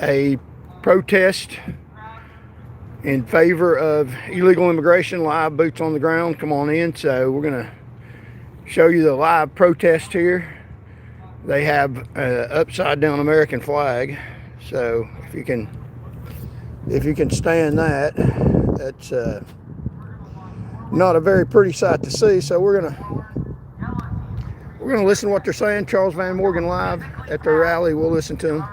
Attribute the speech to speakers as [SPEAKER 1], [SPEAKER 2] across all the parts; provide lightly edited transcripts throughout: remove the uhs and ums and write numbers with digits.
[SPEAKER 1] a protest in favor of illegal immigration, live boots on the ground. Come on in. So we're going to show you the live protest here. They have an upside down American flag. So if you can stand that, that's not a very pretty sight to see. So we're gonna listen to what they're saying. Charles Van Morgan live at their rally. We'll listen to them.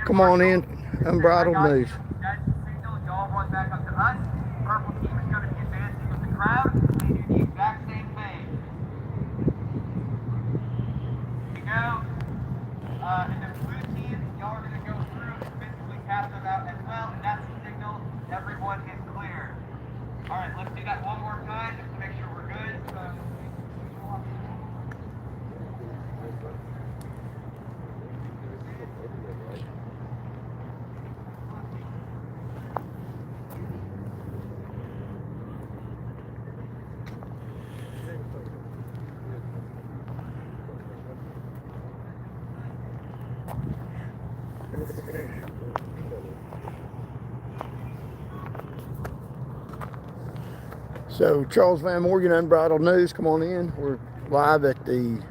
[SPEAKER 1] Come on in, Unbridled News.
[SPEAKER 2] Y'all run back up to us. Purple team is going to be advancing with the crowd. They do the exact same thing. Here we go. And the blue team, y'all are going to go through and physically cast them out as well. And that's the signal. Everyone is clear. All right, let's do that one more time just to make sure we're good.
[SPEAKER 1] So Charles Van Morgan, Unbridled News, come on in. We're live at the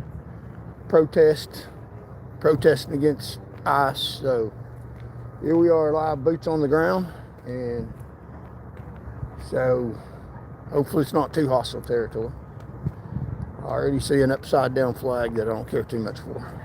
[SPEAKER 1] protesting against ICE. So here we are, live, boots on the ground, and so hopefully it's not too hostile territory. I already see an upside down flag that I don't care too much for.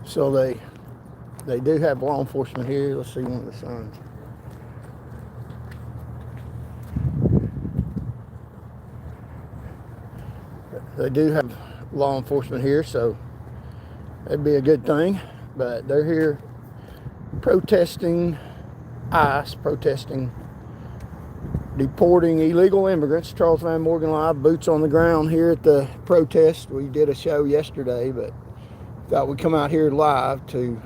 [SPEAKER 1] So they do have law enforcement here. Let's see one of the signs. They do have law enforcement here, so that'd be a good thing. But they're here protesting ICE, protesting deporting illegal immigrants. Charles Van Morgan live, boots on the ground here at the protest. We did a show yesterday, but thought we'd come out here live to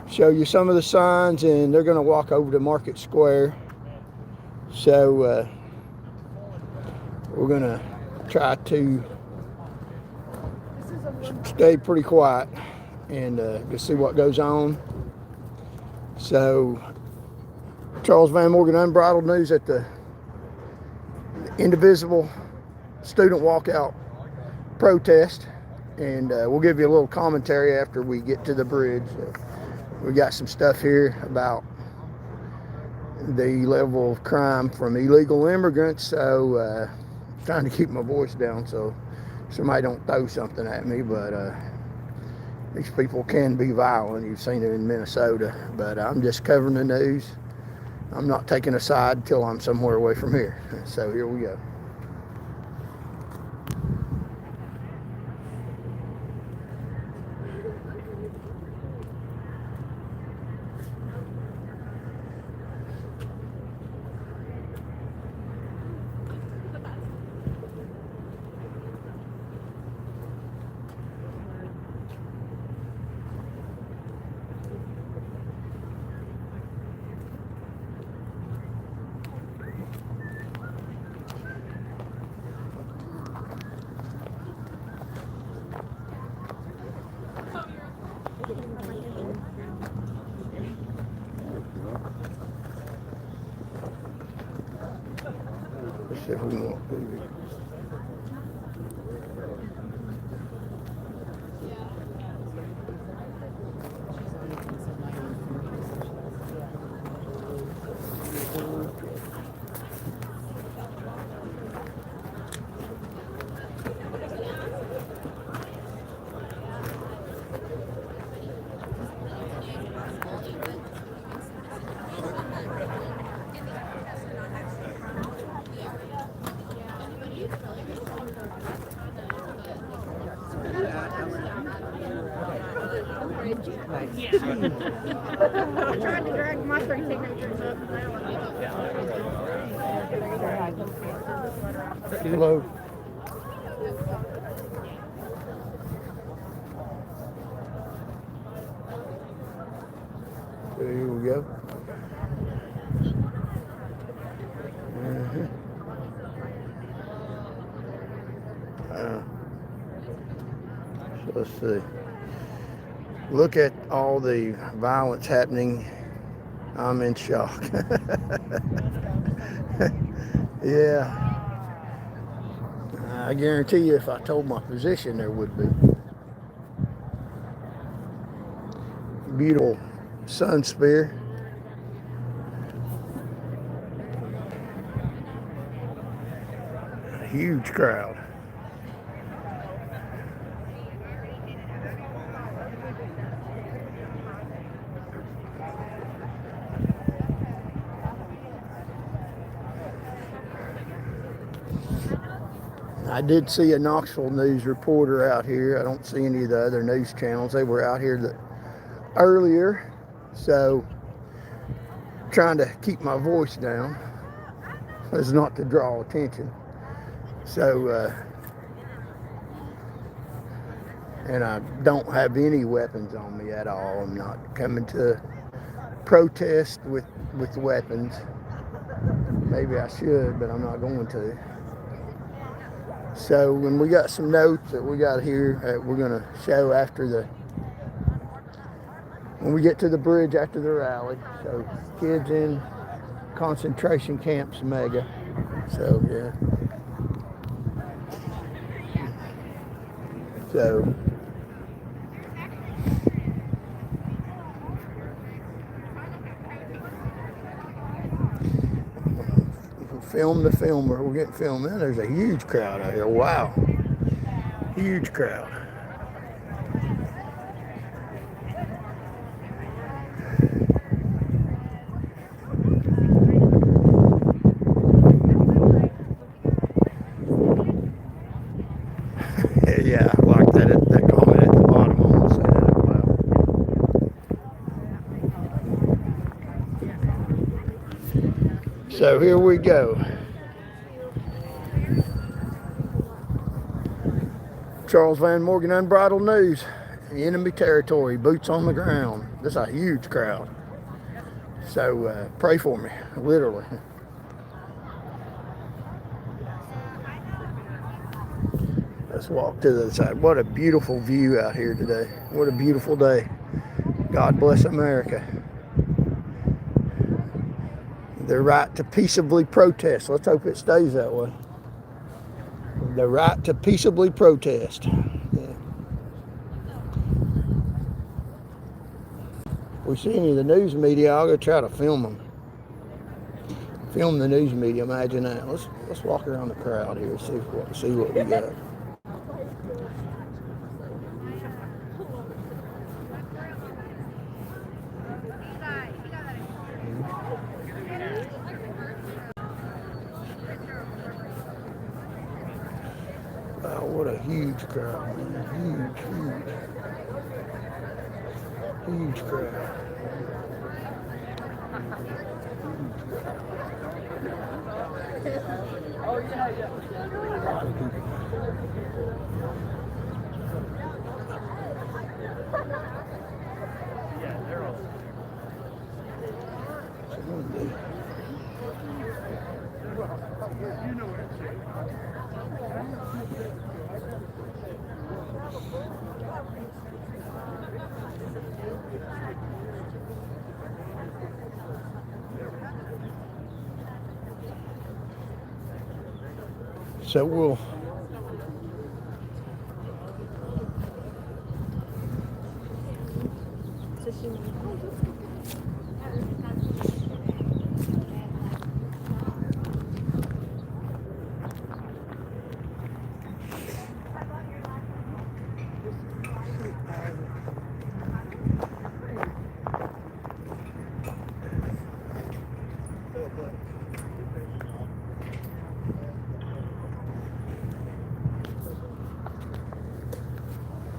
[SPEAKER 1] show you some of the signs, and they're going to walk over to Market Square. So we're going to try to stay pretty quiet and just see what goes on. So Charles Van Morgan, Unbridled News at the Indivisible student walkout protest. And we'll give you a little commentary after we get to the bridge. We got some stuff here about the level of crime from illegal immigrants. So trying to keep my voice down so somebody don't throw something at me. But these people can be violent. You've seen it in Minnesota. But I'm just covering the news. I'm not taking a side until I'm somewhere away from here. So here we go. Let's see if we can walk through here.
[SPEAKER 3] I tried to drag my 3 signatures up.
[SPEAKER 1] Hello. So here we go. So let's see. Look at all the violence happening. I'm in shock. Yeah. I guarantee you if I told my position there would be. Beautiful sun spear. A huge crowd. I did see a Knoxville news reporter out here. I don't see any of the other news channels. They were out here earlier, so trying to keep my voice down as not to draw attention. So, and I don't have any weapons on me at all. I'm not coming to protest with weapons. Maybe I should, but I'm not going to. So when we got some notes that we got here that we're going to show when we get to the bridge after the rally. So kids in concentration camps mega. So yeah. So film the filmer. We're getting filmed in. There's a huge crowd out here. Wow. Huge crowd. Yeah, I like that comment at the bottom. I'm gonna say that out loud. So here we go. Charles Van Morgan, Unbridled News, enemy territory, boots on the ground. This is a huge crowd. So pray for me, literally. Let's walk to the side. What a beautiful view out here today. What a beautiful day. God bless America. The right to peaceably protest. Let's hope it stays that way. The right to peaceably protest. Yeah. If we see any of the news media, I'll go try to film them. Film the news media, imagine that. Let's walk around the crowd here, see what we got. Wow, what a huge crowd, man. Huge crowd.
[SPEAKER 2] Oh, yeah.
[SPEAKER 1] A lot of people.
[SPEAKER 2] Yeah, they're all. You know what I'm saying.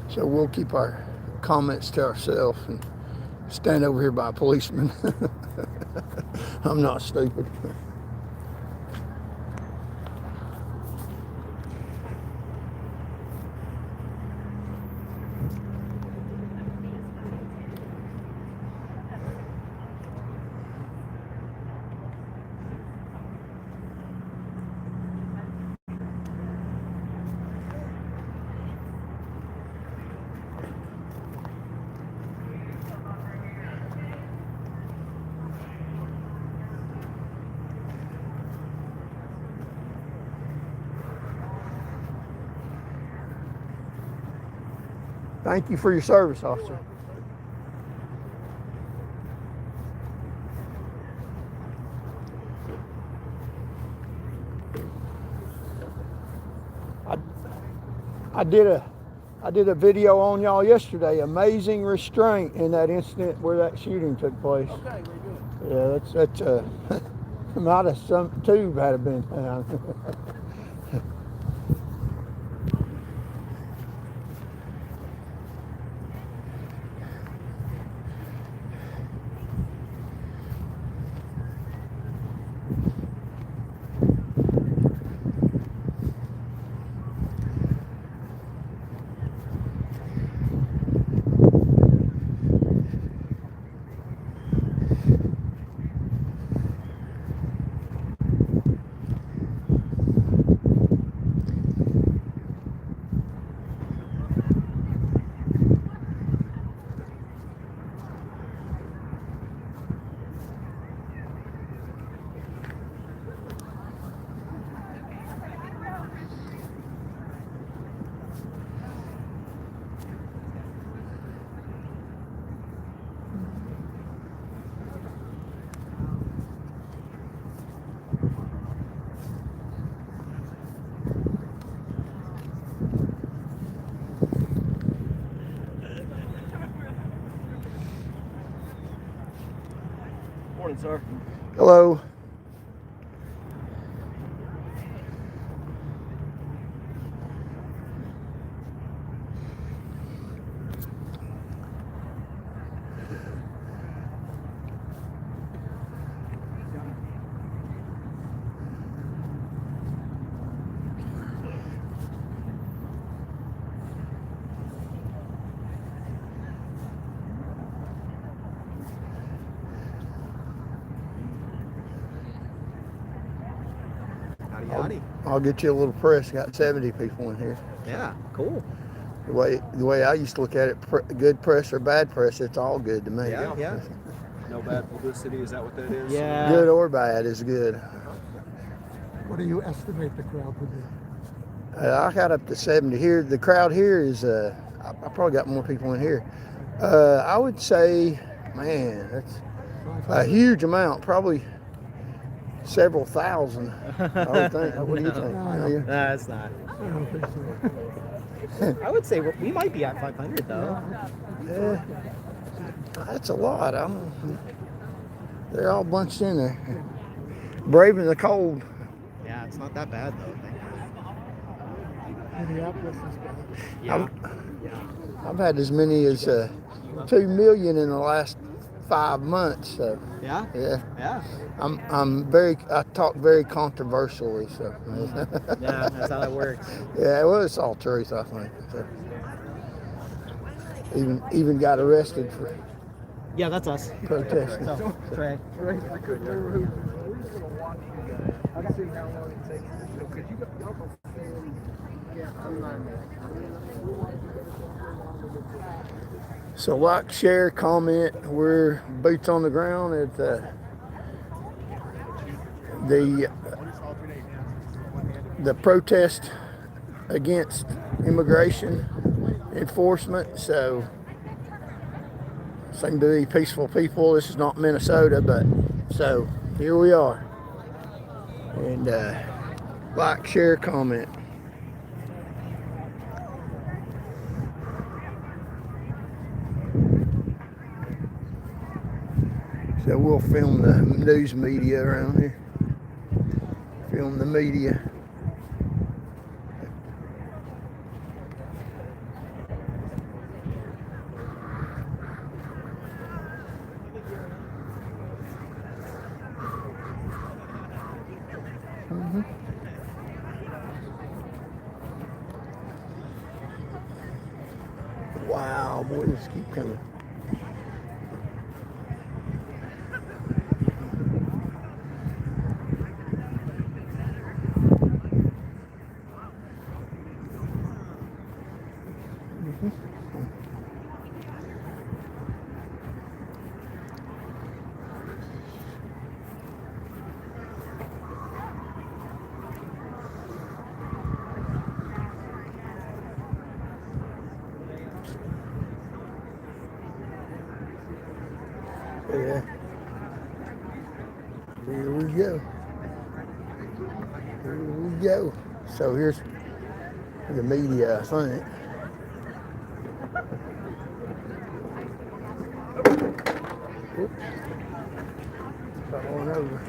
[SPEAKER 1] So we'll keep our comments to ourselves and stand over here by a policeman. I'm not stupid. Thank you for your service, officer. I did a video on y'all yesterday. Amazing restraint in that incident where that shooting took place.
[SPEAKER 4] Okay, very good.
[SPEAKER 1] Yeah, that's might have some tube had been found.
[SPEAKER 4] Morning, sir.
[SPEAKER 1] Hello.
[SPEAKER 4] Howdy.
[SPEAKER 1] I'll get you a little press. Got 70 people in here.
[SPEAKER 4] Yeah, cool.
[SPEAKER 1] The way I used to look at it, good press or bad press, it's all good to me.
[SPEAKER 4] Yeah. No bad publicity, is that what that is?
[SPEAKER 3] Yeah.
[SPEAKER 1] Good or bad is good.
[SPEAKER 5] What do you estimate the crowd would be?
[SPEAKER 1] I got up to 70 here. The crowd here is, I probably got more people in here. I would say, man, that's a huge amount, probably several thousand, I would think. What do you think?
[SPEAKER 4] No, it's not.
[SPEAKER 5] I don't think so.
[SPEAKER 4] I would say we might be at 500 though.
[SPEAKER 1] Yeah, that's a lot. They're all bunched in there. Braving the cold.
[SPEAKER 4] Yeah, it's not that bad though.
[SPEAKER 5] Minneapolis is bad.
[SPEAKER 4] Yeah.
[SPEAKER 1] I've had as many as 2 million in the last 5 months. So
[SPEAKER 4] Yeah.
[SPEAKER 1] yeah, I talk very controversially. So
[SPEAKER 4] Yeah, that's how it works.
[SPEAKER 1] yeah, well, it's all truth, I think. So, even got arrested for
[SPEAKER 4] Yeah, that's us.
[SPEAKER 1] protesting.
[SPEAKER 4] So, Trey. So like, share, comment. We're boots on the ground at the protest against immigration enforcement. So seem to be peaceful people. This is not Minnesota, but so here we are. And like, share, comment. So we'll film the news media around here. Film the media.
[SPEAKER 1] Just keep coming. Yeah. Here we go. Here we go. So here's the media, I think. Oops. Got one over.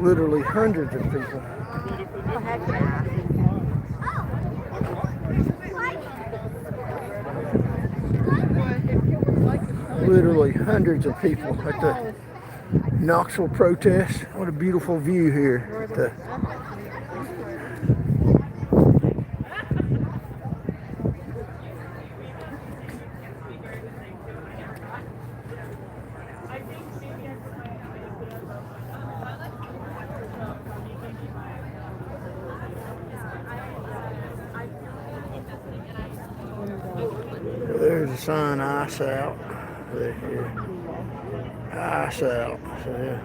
[SPEAKER 1] Literally hundreds of people. Literally hundreds of people at the Knoxville protest. What a beautiful view here. There's a sign, ice out. There. Ice out. So, yeah.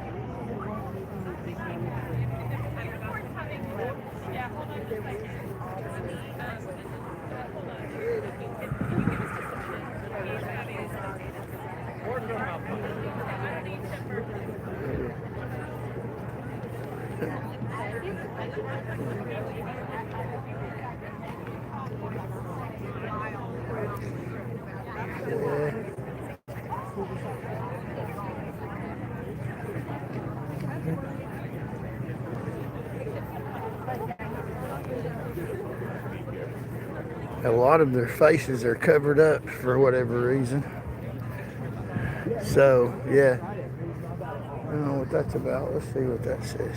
[SPEAKER 1] A lot of their faces are covered up for whatever reason. So, yeah. I don't know what that's about. Let's see what that says.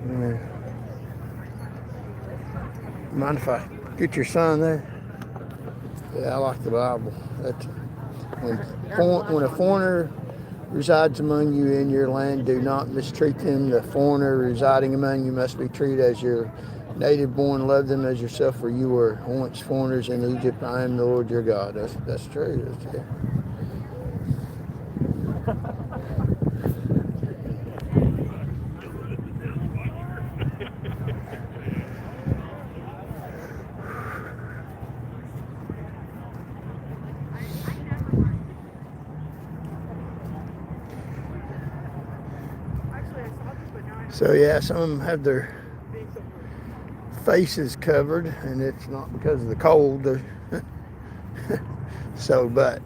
[SPEAKER 1] Yeah. Mind if I get your sign there? Yeah, I like the Bible. That's when a foreigner resides among you in your land, do not mistreat them. The foreigner residing among you must be treated as your native born. Love them as yourself, for you were once foreigners in Egypt. I am the Lord your God. That's true. Yeah. So yeah, some of them have their faces covered, and it's not because of the cold. So, but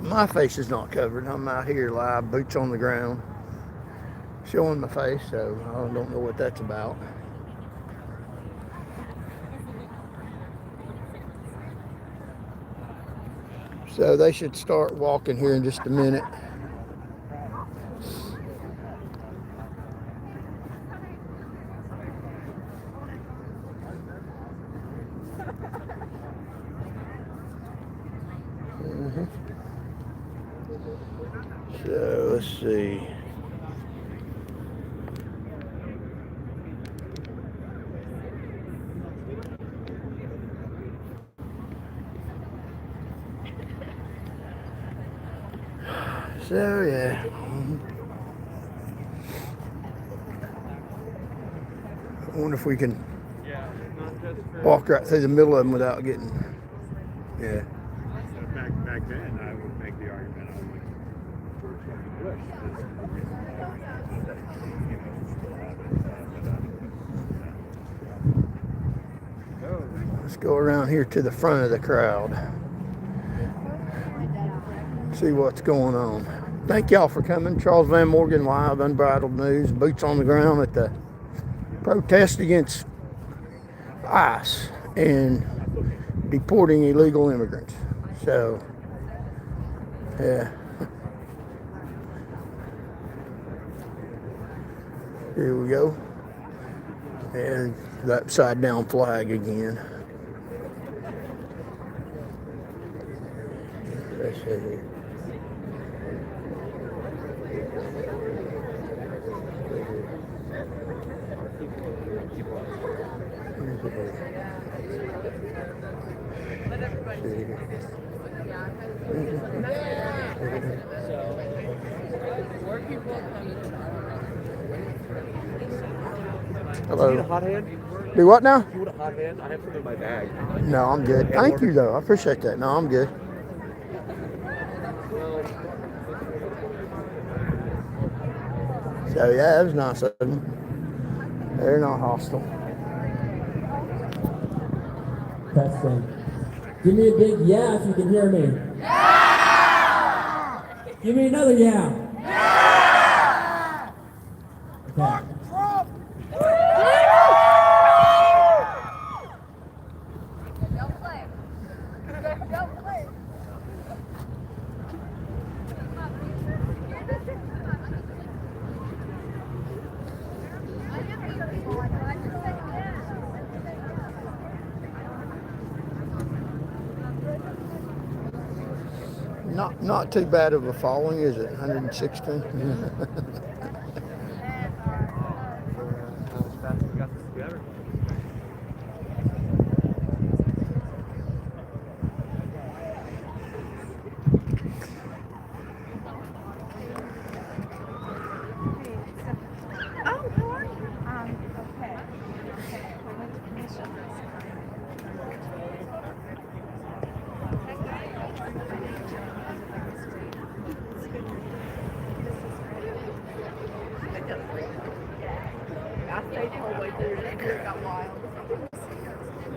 [SPEAKER 1] my face is not covered. I'm out here live, boots on the ground, showing my face. So I don't know what that's about. So they should start walking here in just a minute. So let's see. So yeah, I wonder if we can walk right through the middle of them without getting, yeah.
[SPEAKER 6] Back then, I would make the argument I would George W. Bush is the reason why we have the state.
[SPEAKER 1] Let's go around here to the front of the crowd. See what's going on. Thank y'all for coming. Charles Van Morgan Live, Unbridled News, boots on the ground at the protest against ICE and deporting illegal immigrants. So, yeah. Here we go. And the upside down flag again. Let's see here. Hello.
[SPEAKER 6] You need a hot hand?
[SPEAKER 1] Do what now?
[SPEAKER 6] You want a hot hand? I have some in my bag.
[SPEAKER 1] No, I'm good. Thank you, though. I appreciate that. No, I'm good. So, yeah, it was nice of them. They're not hostile.
[SPEAKER 7] Testing. Give me a big yeah if you can hear me. Yeah! Give me another yeah. Yeah! Okay.
[SPEAKER 1] Not too bad of a following, is it? 116?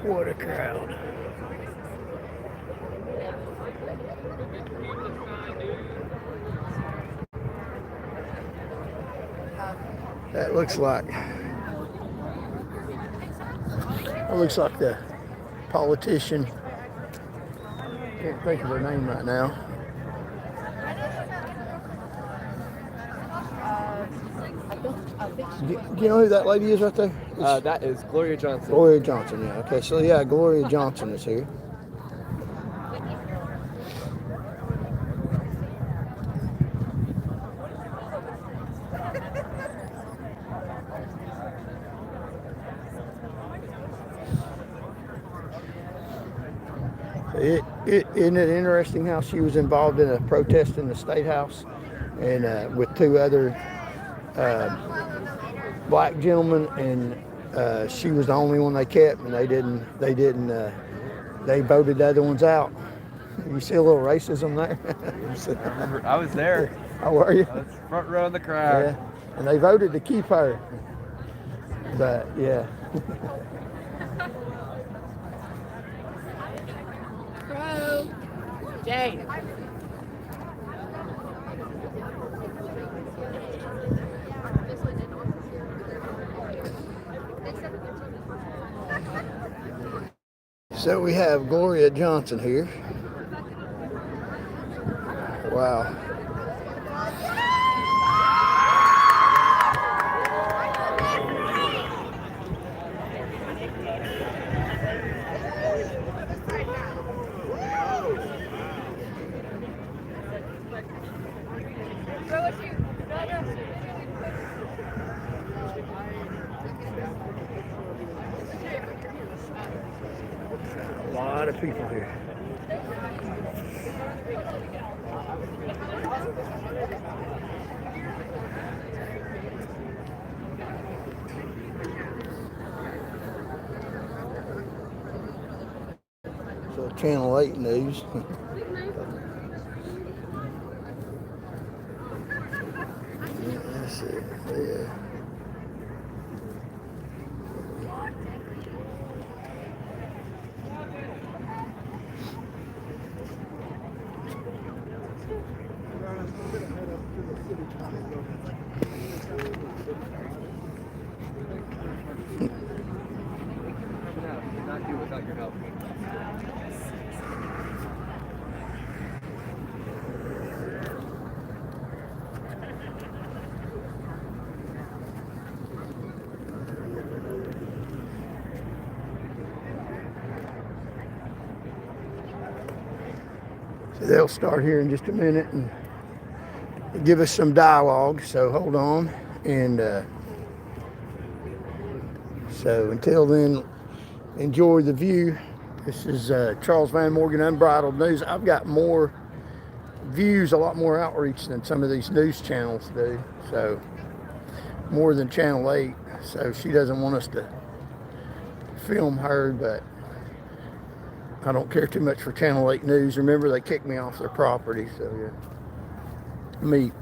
[SPEAKER 1] What a crowd. That looks like the politician. Can't think of her name right now. Do you know who that lady is right there?
[SPEAKER 6] That is Gloria Johnson.
[SPEAKER 1] Gloria Johnson, yeah. Okay, so yeah, Gloria Johnson is here. Isn't it interesting how she was involved in a protest in the State House and with two other black gentlemen, and she was the only one they kept, and they voted the other ones out. You see a little racism there?
[SPEAKER 6] I remember, I was there.
[SPEAKER 1] How were you?
[SPEAKER 6] I was front row in the crowd.
[SPEAKER 1] Yeah, and they voted to keep her. But yeah.
[SPEAKER 3] Bro. Jay.
[SPEAKER 1] So we have Gloria Johnson here. Wow. A lot of people here. So Channel 8 news. That's it. Yeah.
[SPEAKER 2] Not do without your help.
[SPEAKER 1] So they'll start here in just a minute and give us some dialogue. So hold on. And so until then, enjoy the view. This is Charles Van Morgan, Unbridled News. I've got more views, a lot more outreach than some of these news channels do. So more than Channel 8. So she doesn't want us to film her, but I don't care too much for Channel 8 News. Remember, they kicked me off their property. So yeah. Let me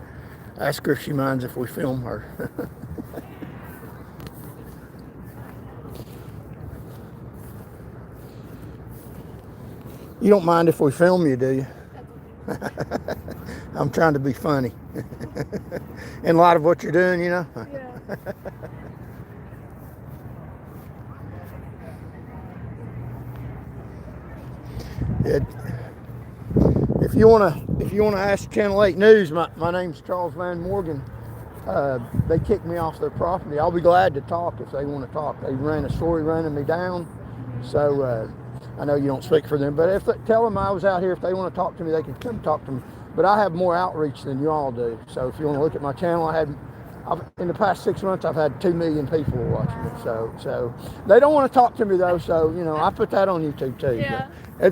[SPEAKER 1] ask her if she minds if we film her. You don't mind if we film you, do you? I'm trying to be funny. In light of what you're doing, you know?
[SPEAKER 3] Yeah.
[SPEAKER 1] If you wanna ask Channel 8 News, my name's Charles Van Morgan. They kicked me off their property. I'll be glad to talk if they want to talk. They ran a story running me down, so I know you don't speak for them, but tell them I was out here. If they want to talk to me, they can come talk to me. But I have more outreach than you all do. So if you want to look at my channel, in the past 6 months, I've had 2 million people watching it. So they don't want to talk to me though. So I put that on YouTube too.
[SPEAKER 3] Yeah.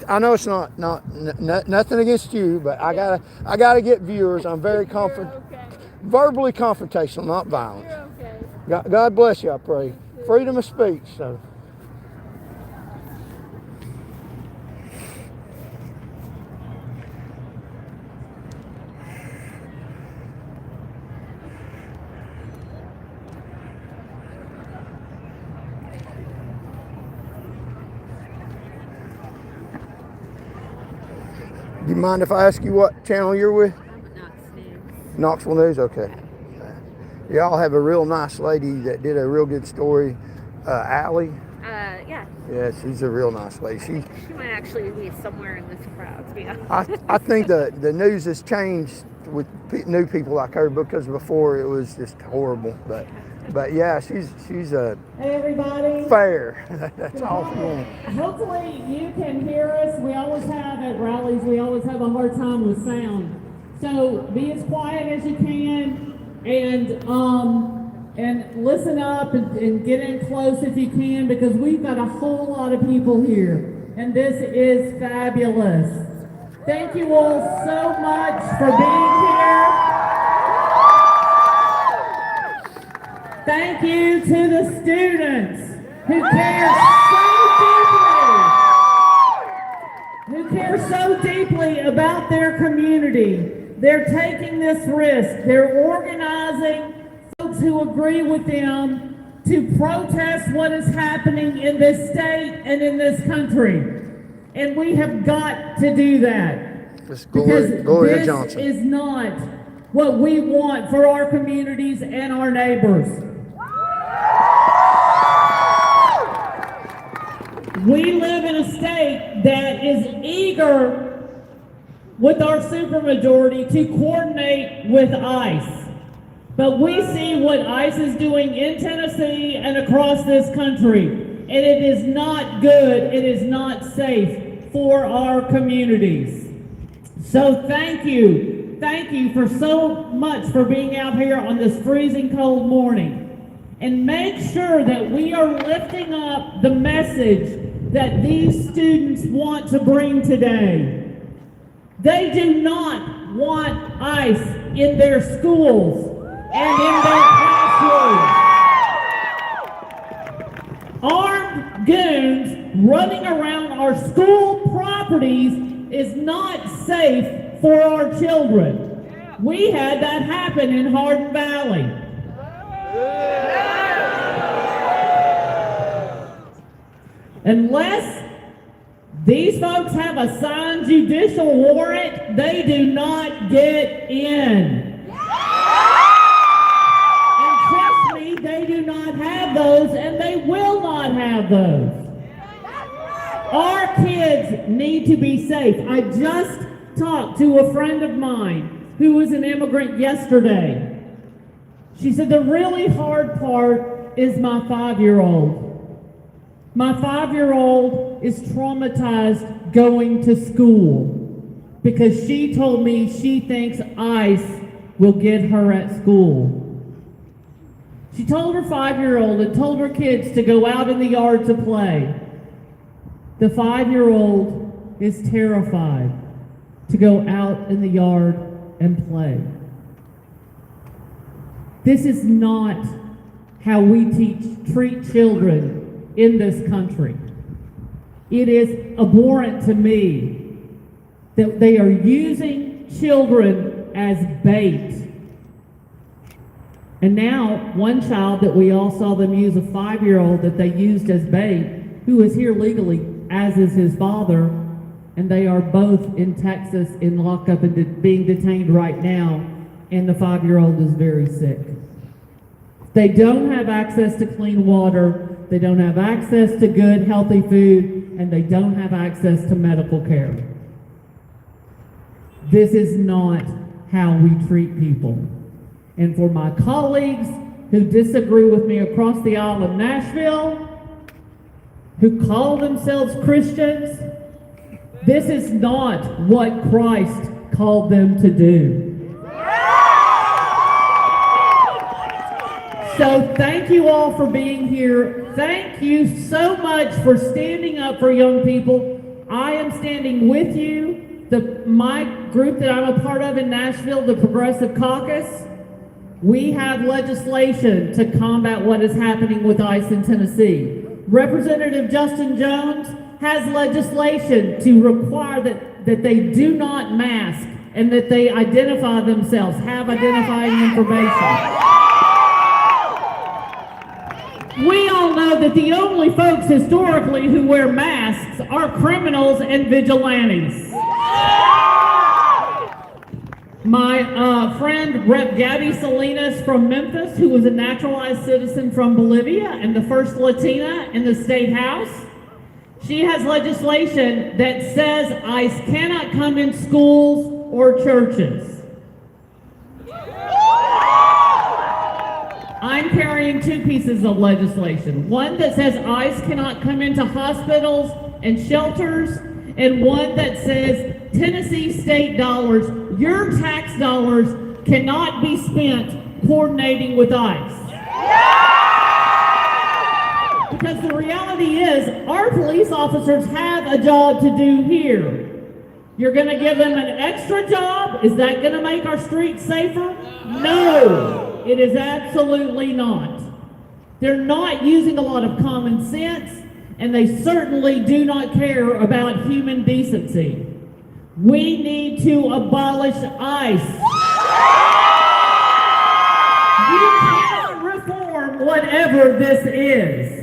[SPEAKER 1] I know it's not nothing against you, but I gotta get viewers. I'm very verbally confrontational, not violent.
[SPEAKER 3] You're okay.
[SPEAKER 1] God bless you. I pray freedom of speech. So. Do you mind if I ask you what channel you're with? Knoxville News, okay. Y'all have a real nice lady that did a real good story, Allie.
[SPEAKER 8] Yeah.
[SPEAKER 1] Yeah, she's a real nice lady. She
[SPEAKER 8] might actually be somewhere in this crowd, to be honest.
[SPEAKER 1] I think the news has changed with new people like her, because before it was just horrible. But yeah, she's
[SPEAKER 9] Hey everybody.
[SPEAKER 1] fair. That's all she wants.
[SPEAKER 9] Hopefully you can hear us. We always have at rallies, we always have a hard time with sound. So be as quiet as you can, and listen up and get in close if you can, because we've got a whole lot of people here, and this is fabulous. Thank you all so much for being here. Thank you to the students who care so deeply about their community. They're taking this risk. They're organizing folks who agree with them to protest what is happening in this state and in this country. And we have got to do that. Because
[SPEAKER 1] Gloria
[SPEAKER 9] this
[SPEAKER 1] Johnson.
[SPEAKER 9] is not what we want for our communities and our neighbors. We live in a state that is eager with our supermajority to coordinate with ICE. But we see what ICE is doing in Tennessee and across this country, and it is not good, it is not safe for our communities. So thank you for so much for being out here on this freezing cold morning. And make sure that we are lifting up the message that these students want to bring today. They do not want ICE in their schools and in their classrooms. Armed goons running around our school properties is not safe for our children. We had that happen in Hardin Valley. Unless these folks have a signed judicial warrant, they do not get in. And trust me, they do not have those, and they will not have those. Our kids need to be safe. I just talked to a friend of mine who was an immigrant yesterday. She said, the really hard part is my 5-year-old. My 5-year-old is traumatized going to school because she told me she thinks ICE will get her at school. She told her 5-year-old and told her kids to go out in the yard to play. The 5-year-old is terrified to go out in the yard and play. This is not how we treat children in this country. It is abhorrent to me that they are using children as bait. And now, one child that we all saw them use, a 5-year-old that they used as bait, who is here legally, as is his father, and they are both in Texas in lockup and being detained right now, and the 5-year-old is very sick. They don't have access to clean water, they don't have access to good, healthy food, and they don't have access to medical care. This is not how we treat people. And for my colleagues who disagree with me across the aisle in Nashville, who call themselves Christians, this is not what Christ called them to do. So thank you all for being here. Thank you so much for standing up for young people. I am standing with you. My group that I'm a part of in Nashville, the Progressive Caucus, we have legislation to combat what is happening with ICE in Tennessee. Representative Justin Jones has legislation to require that they do not mask and that they identify themselves, have identifying information. We all know that the only folks historically who wear masks are criminals and vigilantes. My friend, Rep. Gabby Salinas from Memphis, who was a naturalized citizen from Bolivia and the first Latina in the state house, she has legislation that says ICE cannot come in schools or churches. I'm carrying two pieces of legislation. One that says ICE cannot come into hospitals and shelters, and one that says Tennessee state dollars, your tax dollars, cannot be spent coordinating with ICE. Because the reality is, our police officers have a job to do here. You're going to give them an extra job? Is that going to make our streets safer? No, it is absolutely not. They're not using a lot of common sense, and they certainly do not care about human decency. We need to abolish ICE. You cannot reform whatever this is.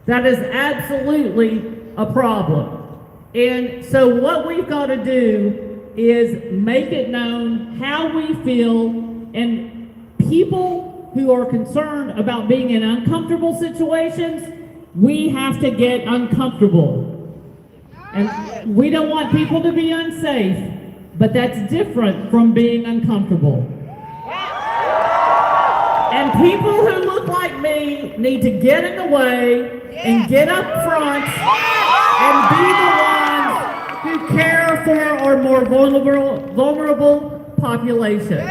[SPEAKER 9] That is absolutely a problem. And so what we've got to do is make it known how we feel, and people who are concerned about being in uncomfortable situations, we have to get uncomfortable. And we don't want people to be unsafe, but that's different from being uncomfortable. And people who look like me need to get in the way and get up front and be the ones who care for our more vulnerable population.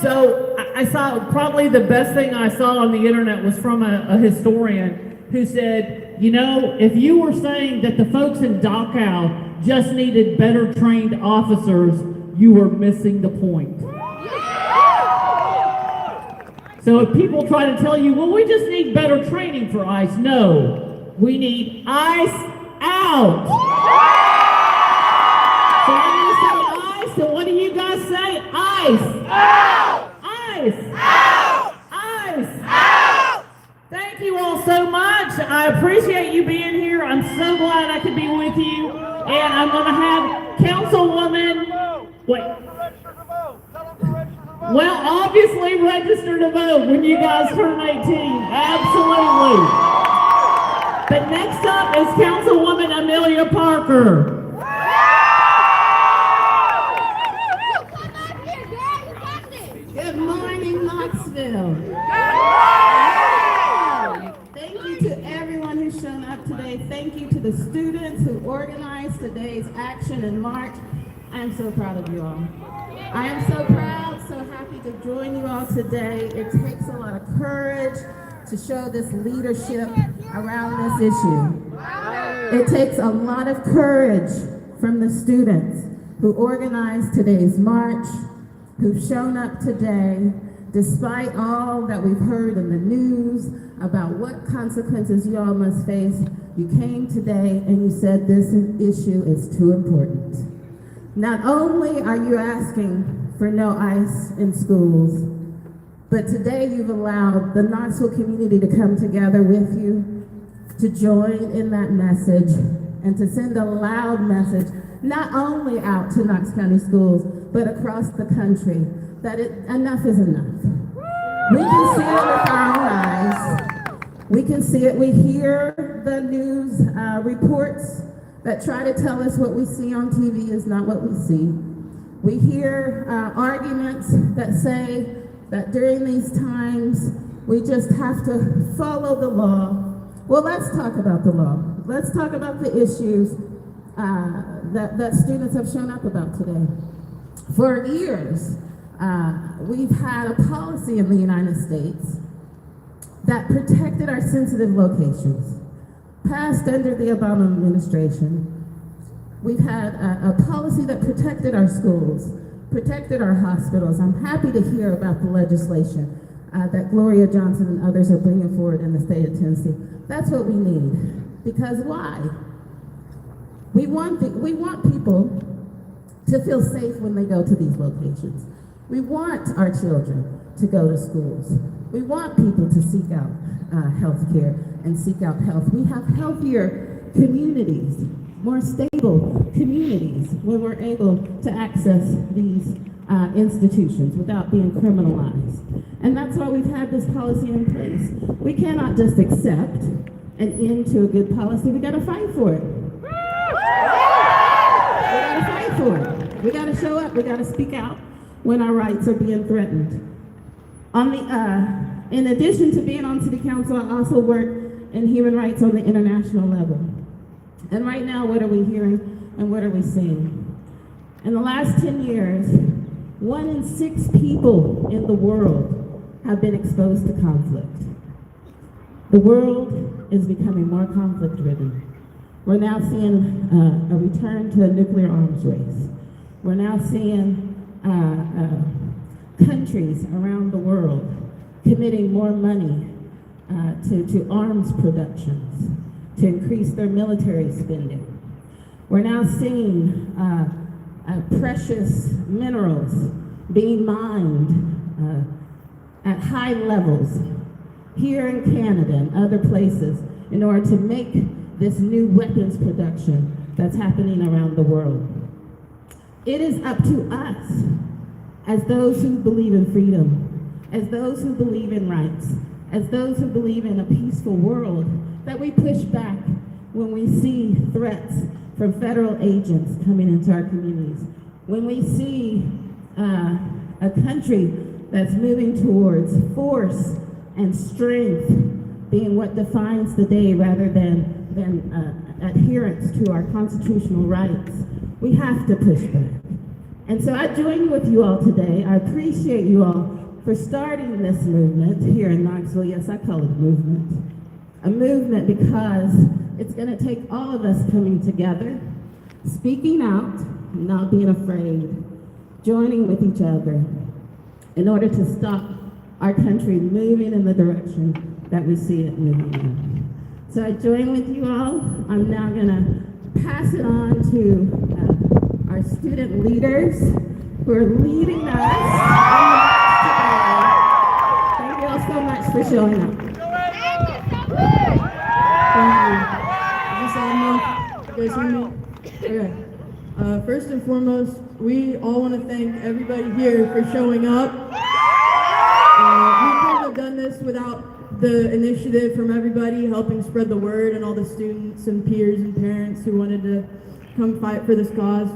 [SPEAKER 9] So I saw, probably the best thing I saw on the internet was from a historian who said, you know, if you were saying that the folks in Walkout just needed better trained officers, you are missing the point. So if people try to tell you, well, we just need better training for ICE, no, we need ICE out. So I'm going to say ICE, so what do you guys say? ICE out! ICE out! ICE out! Thank you all so much. I appreciate you being here. I'm so glad I could be with you. And I'm going to have Councilwoman, wait. Well, obviously register to vote when you guys turn 18. Absolutely. But next up is Councilwoman Amelia Parker.
[SPEAKER 10] Good morning, Knoxville. Thank you to everyone who's shown up today. Thank you to the students who organized today's action and march. I am so proud of you all. I am so proud, so happy to join you all today. It takes a lot of courage to show this leadership around this issue. It takes a lot of courage from the students who organized today's march, who've shown up today, despite all that we've heard in the news about what consequences you all must face. You came today and you said this issue is too important. Not only are you asking for no ICE in schools, but today you've allowed the Knoxville community to come together with you, to join in that message, and to send a loud message, not only out to Knox County schools, but across the country, that enough is enough. We can see it with our own eyes. We can see it. We hear the news reports that try to tell us what we see on TV is not what we see. We hear arguments that say that during these times, we just have to follow the law. Well, let's talk about the law. Let's talk about the issues that students have shown up about today. For years, we've had a policy in the United States that protected our sensitive locations. Passed under the Obama administration, we've had a policy that protected our schools, protected our hospitals. I'm happy to hear about the legislation that Gloria Johnson and others are bringing forward in the state of Tennessee. That's what we need. Because why? We want people to feel safe when they go to these locations. We want our children to go to schools. We want people to seek out health care and seek out health. We have healthier communities, more stable communities when we're able to access these institutions without being criminalized. And that's why we've had this policy in place. We cannot just accept an end to a good policy. We gotta fight for it. We gotta fight for it. We gotta show up, we gotta speak out when our rights are being threatened. In addition to being on city council, I also work in human rights on the international level. And right now, what are we hearing and what are we seeing? In the last 10 years, 1 in 6 people in the world have been exposed to conflict. The world is becoming more conflict-driven. We're now seeing a return to a nuclear arms race. We're now seeing countries around the world committing more money to arms productions, to increase their military spending. We're now seeing precious minerals being mined at high levels here in Canada and other places in order to make this new weapons production that's happening around the world. It is up to us, as those who believe in freedom, as those who believe in rights, as those who believe in a peaceful world, that we push back when we see threats from federal agents coming into our communities, when we see a country that's moving towards force and strength being what defines the day rather than adherence to our constitutional rights. We have to push back. And so I join with you all today. I appreciate you all for starting this movement here in Knoxville. Yes, I call it a movement. A movement because it's going to take all of us coming together, speaking out, not being afraid, joining with each other in order to stop our country moving in the direction that we see it moving in. So I join with you all. I'm now going to pass it on to our student leaders who are leading us. Thank you all so much for showing up.
[SPEAKER 11] You guys hear me? Okay. First and foremost, we all want to thank everybody here for showing up. We couldn't have done this without the initiative from everybody helping spread the word and all the students and peers and parents who wanted to come fight for this cause.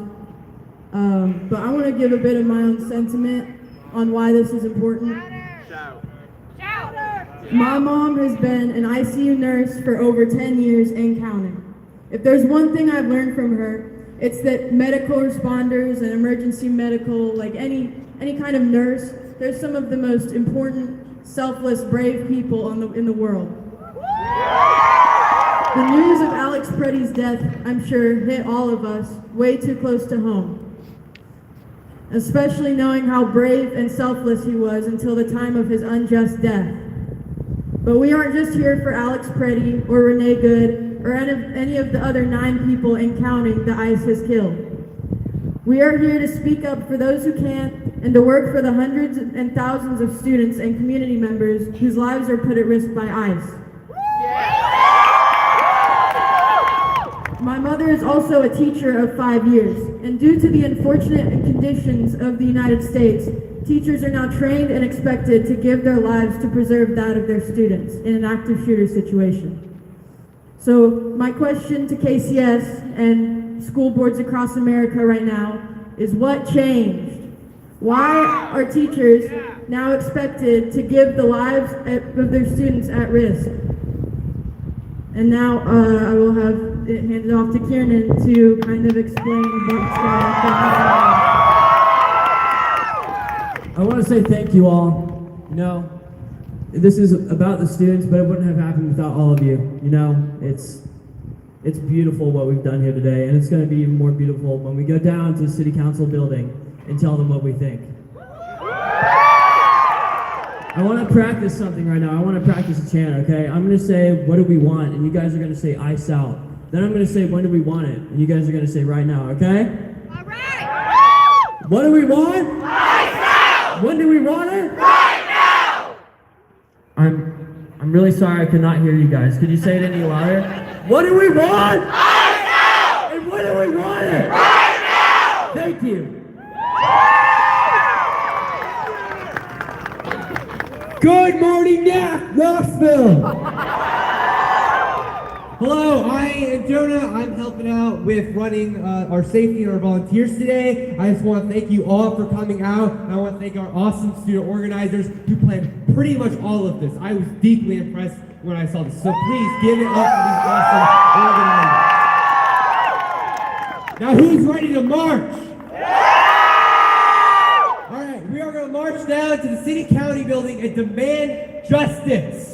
[SPEAKER 11] But I want to give a bit of my own sentiment on why this is important. My mom has been an ICU nurse for over 10 years and counting. If there's one thing I've learned from her, it's that medical responders and emergency medical, like any kind of nurse, they're some of the most important, selfless, brave people in the world. The news of Alex Preddy's death, I'm sure, hit all of us way too close to home, especially knowing how brave and selfless he was until the time of his unjust death. But we aren't just here for Alex Preddy or Renee Good or any of the other 9 people and counting that ICE has killed. We are here to speak up for those who can't and to work for the hundreds and thousands of students and community members whose lives are put at risk by ICE. My mother is also a teacher of 5 years, and due to the unfortunate conditions of the United States, teachers are now trained and expected to give their lives to preserve that of their students in an active shooter situation. So my question to KCS and school boards across America right now is, what changed? Why are teachers now expected to give the lives of their students at risk? And now I will have it handed off to Kiernan to kind of explain what's going on.
[SPEAKER 7] I want to say thank you all. You know, this is about the students, but it wouldn't have happened without all of you. You know, it's beautiful what we've done here today, and it's going to be even more beautiful when we go down to the City Council building and tell them what we think. I want to practice something right now. I want to practice a chant, okay? I'm going to say, what do we want? And you guys are going to say, ICE out. Then I'm going to say, when do we want it? And you guys are going to say, right now, okay? All right. What do we want? ICE out. When do we want it? Right now. I'm really sorry I could not hear you guys. Could you say it any louder? What do we want? ICE out. And when do we want it? Right now. Thank you. Good morning, Knoxville!
[SPEAKER 12] Hello, I am Jonah. I'm helping out with running our safety and our volunteers today. I just want to thank you all for coming out. And I want to thank our awesome student organizers who planned pretty much all of this. I was deeply impressed when I saw this. So please give it up for these awesome organizers. Now who's ready to march? We are going to march down to the City County building and demand justice.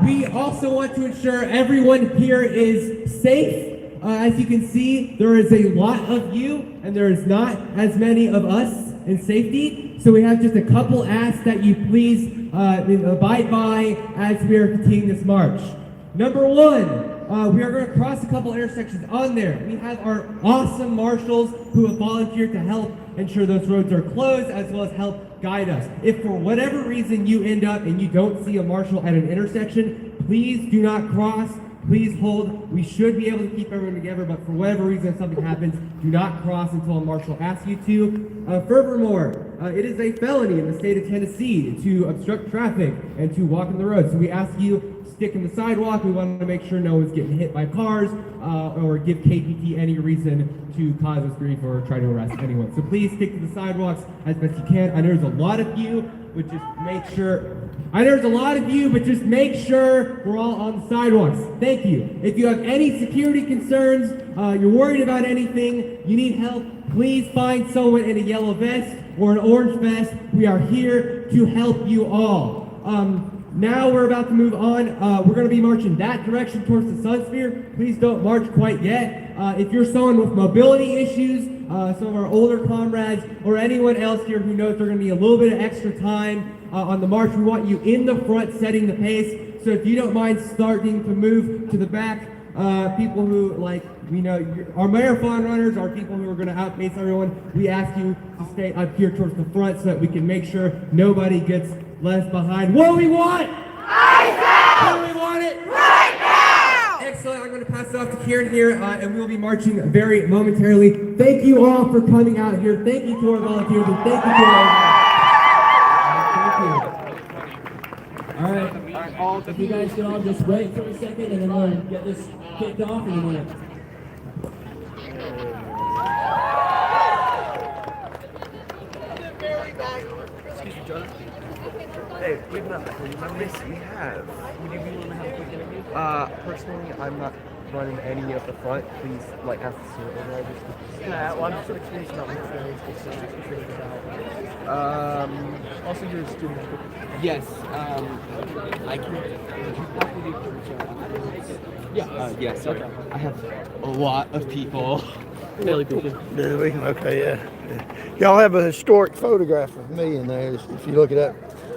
[SPEAKER 12] We also want to ensure everyone here is safe. As you can see, there is a lot of you, and there is not as many of us in safety. So we have just a couple asks that you please abide by as we are continuing this march. Number one, we are going to cross a couple intersections on there. We have our awesome marshals who have volunteered to help ensure those roads are closed, as well as help guide us. If for whatever reason you end up and you don't see a marshal at an intersection, please do not cross. Please hold. We should be able to keep everyone together, but for whatever reason, if something happens, do not cross until a marshal asks you to. Furthermore, it is a felony in the state of Tennessee to obstruct traffic and to walk on the road. So we ask you, stick in the sidewalk. We want to make sure no one's getting hit by cars or give KPT any reason to cause us grief or try to arrest anyone. So please stick to the sidewalks as best you can. I know there's a lot of you, but just make sure. We're all on the sidewalks. Thank you. If you have any security concerns, you're worried about anything, you need help, please find someone in a yellow vest or an orange vest. We are here to help you all. Now we're about to move on. We're going to be marching that direction towards the Sun Sphere. Please don't march quite yet. If you're someone with mobility issues, some of our older comrades, or anyone else here who knows they're going to be a little bit of extra time on the march, we want you in the front setting the pace. So if you don't mind starting to move to the back, people who, like, we know our marathon runners are people who are going to outpace everyone. We ask you to stay up here towards the front so that we can make sure nobody gets left behind. What do we want? What do we want it? Right now! Excellent. I'm going to pass it off to Kieran here, and we'll be marching very momentarily. Thank you all for coming out here. Thank you to our volunteers, and thank you to our...
[SPEAKER 7] All right, if you guys can all just wait for a second, and then we'll get this kicked off in a minute.
[SPEAKER 13] Excuse me, Jonathan. Hey, we've not. Yes, we have. Would you be willing to have a quick interview? Personally, I'm not running any of the front. Please, like, ask the student organizers.
[SPEAKER 3] Yeah, well, I'm just sort of curious about what you're about. Also, you're a student.
[SPEAKER 13] Yes. I can. Yeah. Yeah. Sorry.
[SPEAKER 3] Okay.
[SPEAKER 13] I have a lot of people.
[SPEAKER 3] Daily people.
[SPEAKER 1] Do we? Okay, yeah. Y'all have a historic photograph of me in there. If you look it up,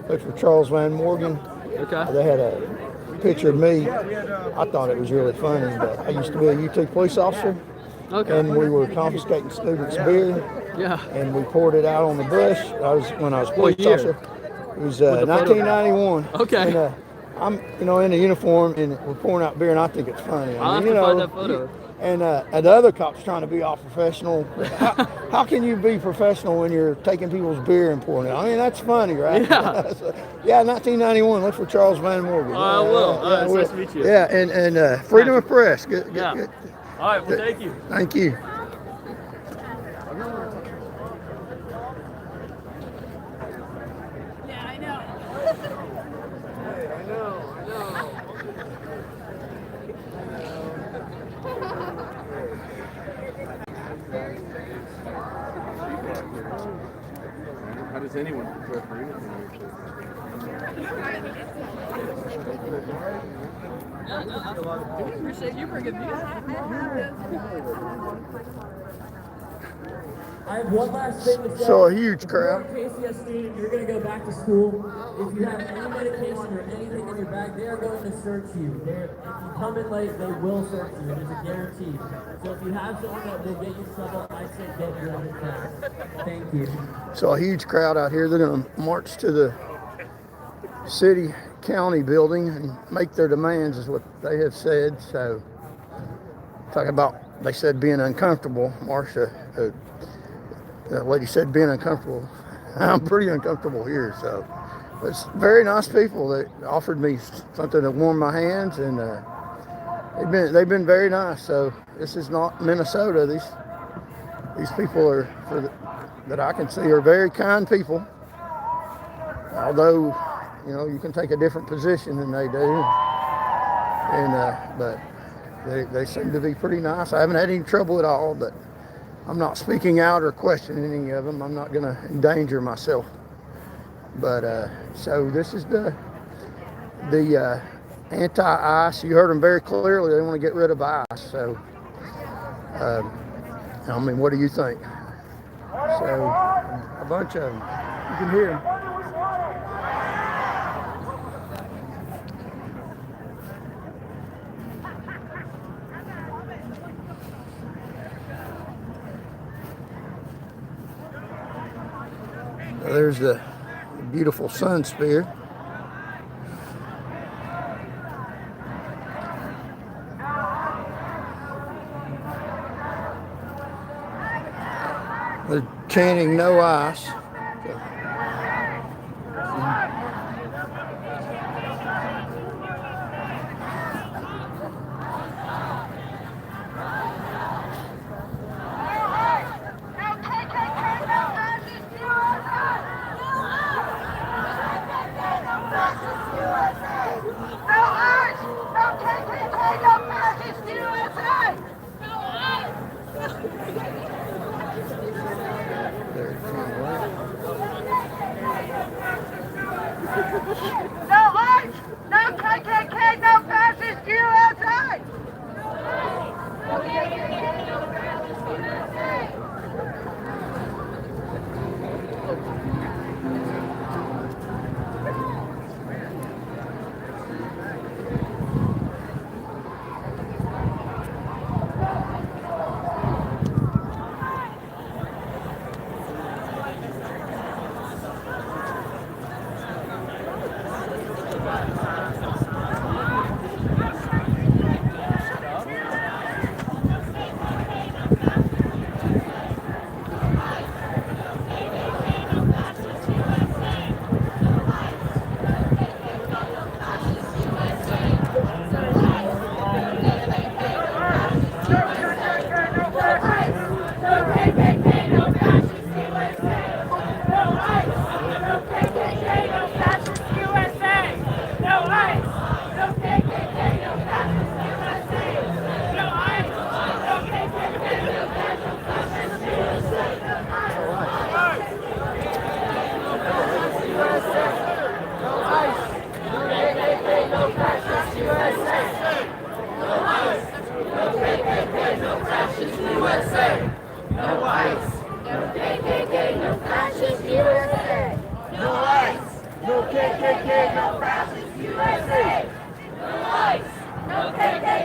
[SPEAKER 1] look for Charles Van Morgan.
[SPEAKER 3] Okay.
[SPEAKER 1] They had a picture of me. I thought it was really funny, but I used to be a UT police officer.
[SPEAKER 3] Okay.
[SPEAKER 1] And we were confiscating students' beer.
[SPEAKER 3] Yeah.
[SPEAKER 1] And we poured it out on the bush. When I was a police
[SPEAKER 3] year?
[SPEAKER 1] officer. It was 1991.
[SPEAKER 3] Okay.
[SPEAKER 1] And, I'm, in a uniform, and we're pouring out beer, and I think it's funny.
[SPEAKER 3] I'll have to find that photo.
[SPEAKER 1] And the other cop's trying to be all professional. How can you be professional when you're taking people's beer and pouring it? I mean, that's funny, right?
[SPEAKER 3] Yeah.
[SPEAKER 1] So, yeah, 1991. Look for Charles Van Morgan.
[SPEAKER 3] I will. It's nice to meet you.
[SPEAKER 1] Yeah, and freedom of press. Good.
[SPEAKER 3] Yeah.
[SPEAKER 1] Good.
[SPEAKER 3] All right. Well, thank you.
[SPEAKER 1] Thank you.
[SPEAKER 3] Yeah, I know.
[SPEAKER 6] How does anyone prepare for anything?
[SPEAKER 3] Appreciate you bringing me.
[SPEAKER 7] I have one last thing to say.
[SPEAKER 1] So a huge crowd.
[SPEAKER 7] If you're a KCS student, you're going to go back to school. If you have any medication or anything in your bag, they are going to search you. If you come in late, they will search you. It is a guarantee. So if you have someone that will get you in trouble, I say get rid of it fast. Thank you.
[SPEAKER 1] So a huge crowd out here. They're going to march to the city county building and make their demands, is what they have said. So talking about, they said being uncomfortable. Marsha, the lady said being uncomfortable. I'm pretty uncomfortable here. So it's very nice people that offered me something to warm my hands, and they've been very nice. So this is not Minnesota. These people are, that I can see, are very kind people. Although, you can take a different position than they do, but they seem to be pretty nice. I haven't had any trouble at all, but I'm not speaking out or questioning any of them. I'm not going to endanger myself. But so this is the anti-ICE. You heard them very clearly. They want to get rid of ICE. So, what do you think? So a bunch of them. You can hear them. There's the beautiful sun spear. They're chanting no ice. Very cool, right?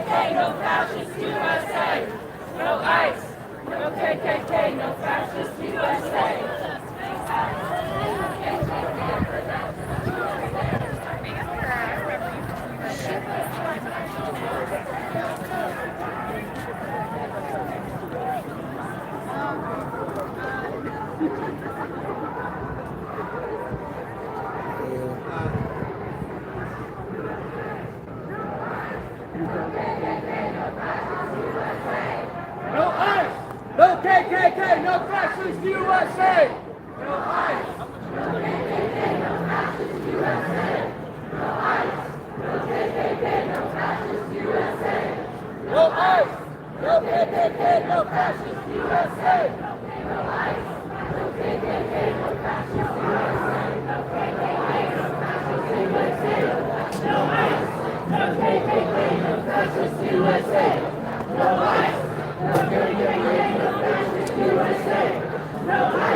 [SPEAKER 9] KKK, no fascist USA. No ICE. No KKK, no fascist USA.
[SPEAKER 2] No ICE! No KKK! No fascist USA! No ICE! No KKK! No fascist USA! No ICE! No KKK! No fascist USA! No ICE! No KKK! No fascist USA! No ICE! No KKK! No fascist USA! No KKK! No fascist USA! No ICE! No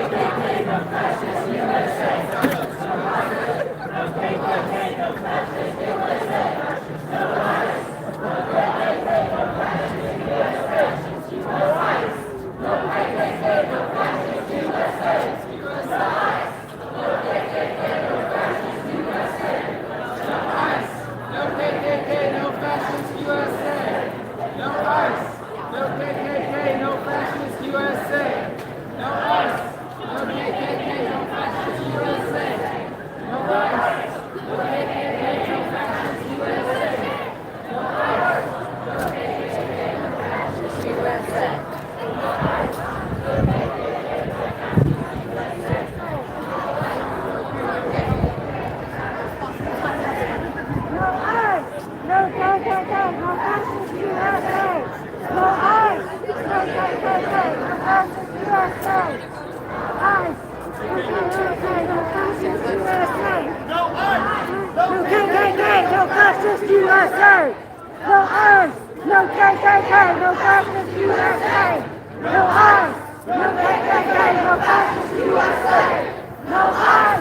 [SPEAKER 2] KKK! No fascist USA! No ICE! No KKK, no fascist USA. No ICE. No KKK, no fascist USA. No ICE. No KKK, no fascist USA. No ICE. No KKK, no fascist USA. No ICE. No KKK, no fascist USA. No ICE. No KKK, no fascist USA. No ICE. No KKK, no fascist USA. No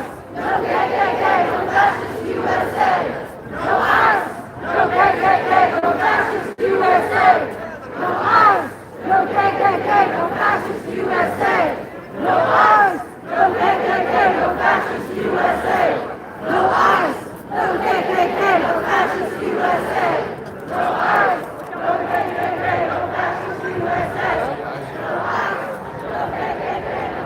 [SPEAKER 2] ICE, no KKK, no fascist USA. No ICE, no KKK, no fascist USA. No ICE, no KKK, no fascist USA. No ICE, no KKK, no fascist USA. No ICE, no KKK, no fascist
[SPEAKER 9] No ICE, no KKK, no fascist USA. No ICE, no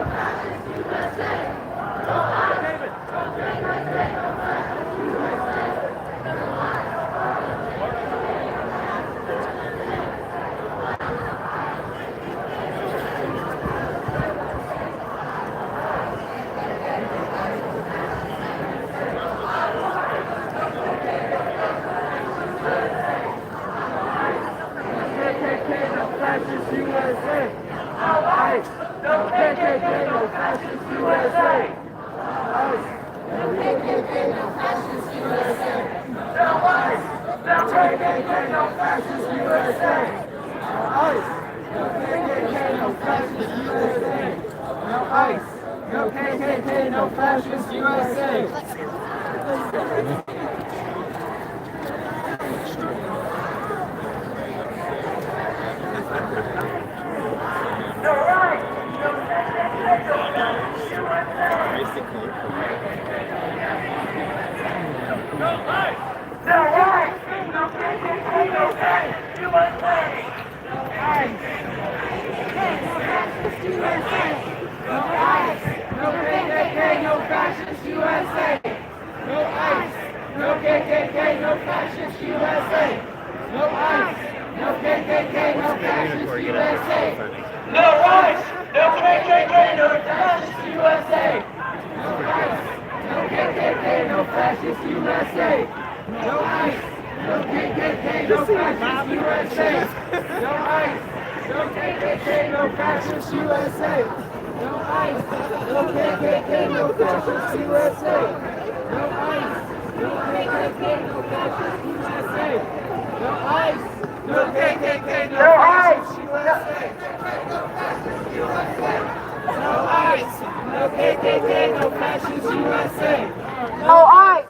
[SPEAKER 9] KKK, no fascist USA. ICE, no KKK, no fascist USA. No ICE, no KKK, no fascist USA. No ICE, no KKK, no fascist USA. No ICE, no KKK, no fascist USA. No ICE, no KKK, no fascist USA. No ICE, no KKK, no fascist USA. No ICE, no KKK, no fascist USA. No ICE, no KKK, no fascist USA. No ICE, no KKK, no fascist USA. No ICE, no KKK, no fascist USA. No ICE, no KKK, no fascist USA.
[SPEAKER 2] fascist USA. No ICE. No KKK, no fascist USA. No ICE. No KKK, no fascist USA. No ICE. No KKK, no fascist USA. No ICE. No KKK, no fascist USA. No ICE. No KKK, no fascist USA. No ICE!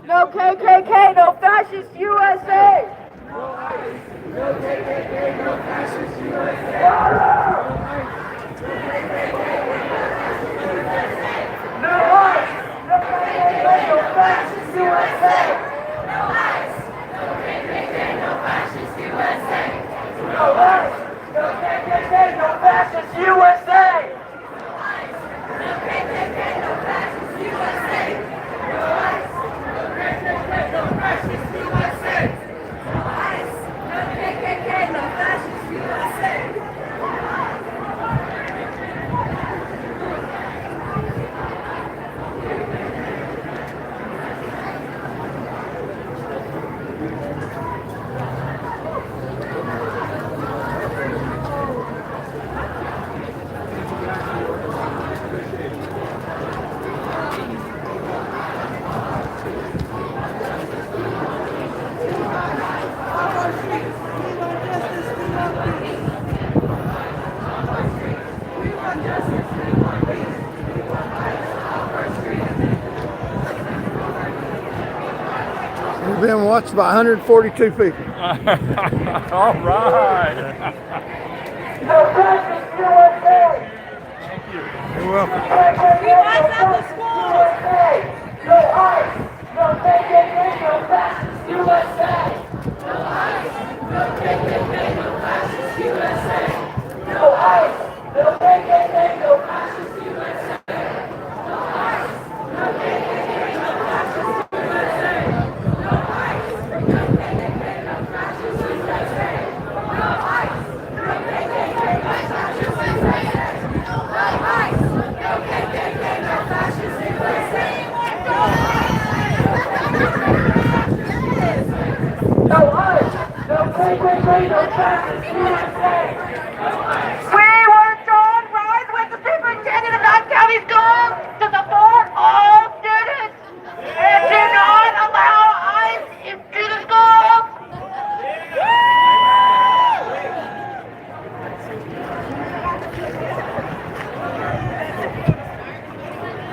[SPEAKER 2] No KKK, no fascist USA!
[SPEAKER 1] We've been watched by 142 people.
[SPEAKER 6] All right. You're welcome.
[SPEAKER 2] We rise up the schools. No ICE, no KKK, no fascist USA. No ICE, no KKK, no fascist USA. No ICE, no KKK, no fascist USA. No ICE, no KKK, no fascist USA. No ICE, no KKK, no fascist USA. No ICE, no KKK, no fascist USA. No ICE, no KKK, no fascist USA. No ICE, no KKK, no fascist USA. We were John Ride with the superintendent of Knox County Schools to support all students and do not allow ICE into the schools.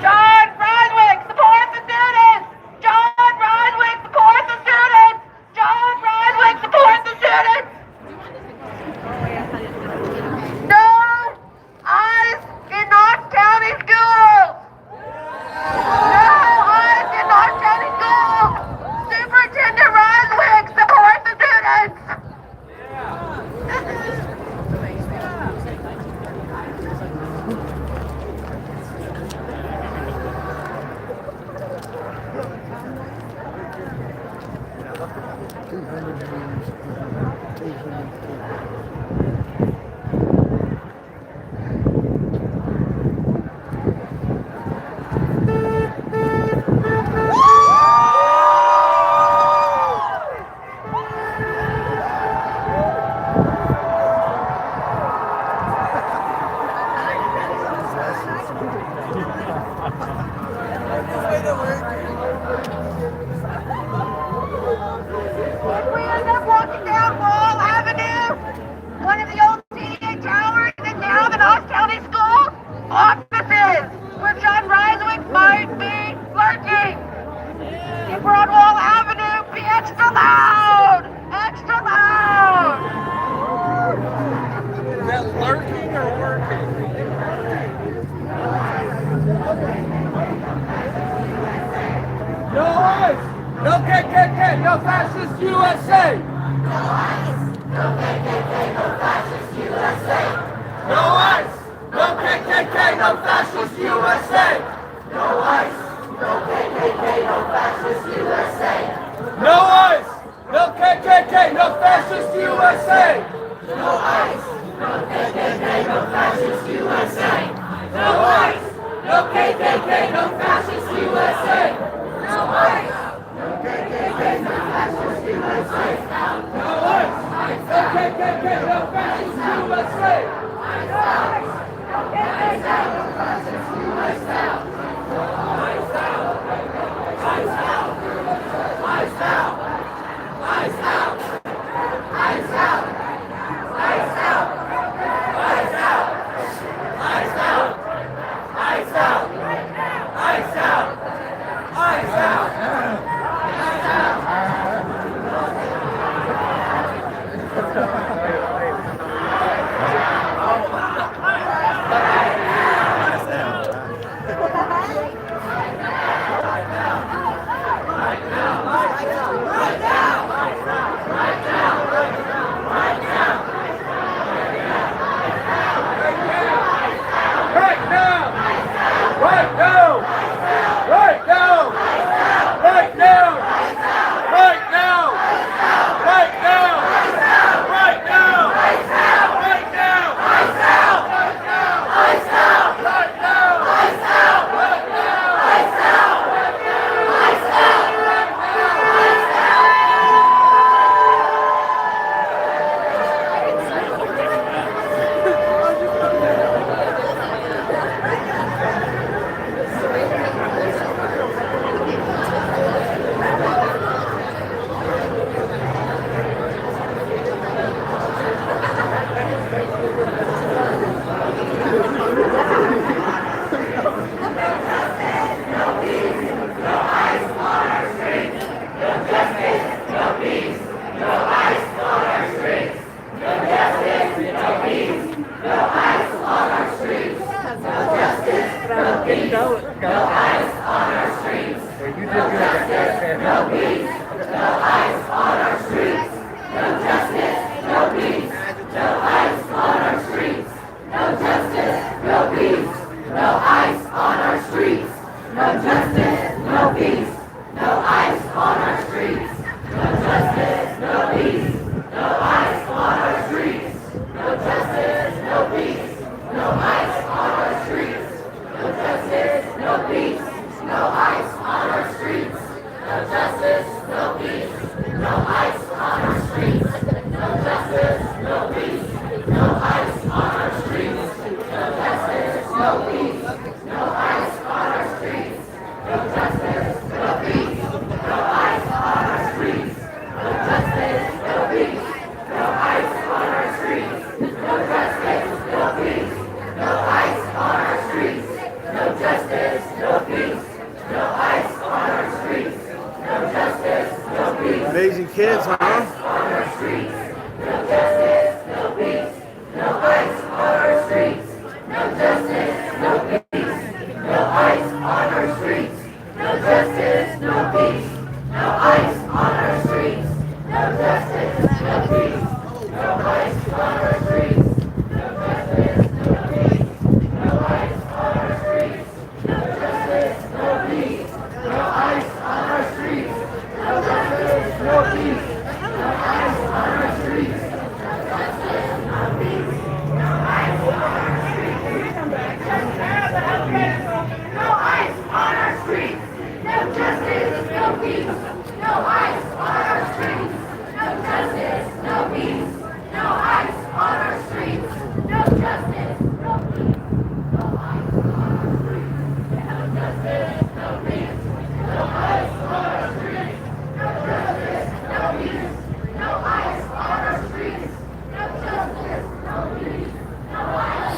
[SPEAKER 2] John Rydwick, support the students! John Rydwick, support the students! John Rydwick, support the students! No ICE in Knox County Schools! No ICE in Knox County Schools! Superintendent Rydwick, support the students! We end up walking down Wall Avenue, one of the old CDA towers, and now the Knox County School offices, where John Rydwick might be lurking. If we're on Wall Avenue, be extra loud! Extra loud!
[SPEAKER 6] Is that lurking or working?
[SPEAKER 2] No ICE! No KKK! No fascist USA! No ICE! No KKK! No fascist USA! No ICE! No KKK! No fascist USA! No ICE! No KKK! No fascist USA! No ICE! No KKK! No fascist USA! No ICE! No KKK! No fascist USA! No ICE! No KKK! No fascist USA! No ICE! No KKK! No fascist USA! No ICE! No KKK! No fascist USA! No ICE! No KKK! No fascist USA! Ice out! Ice out! Ice out! Ice out! Ice out! Ice out! Ice out! Ice out! Ice out! Ice out! Ice out!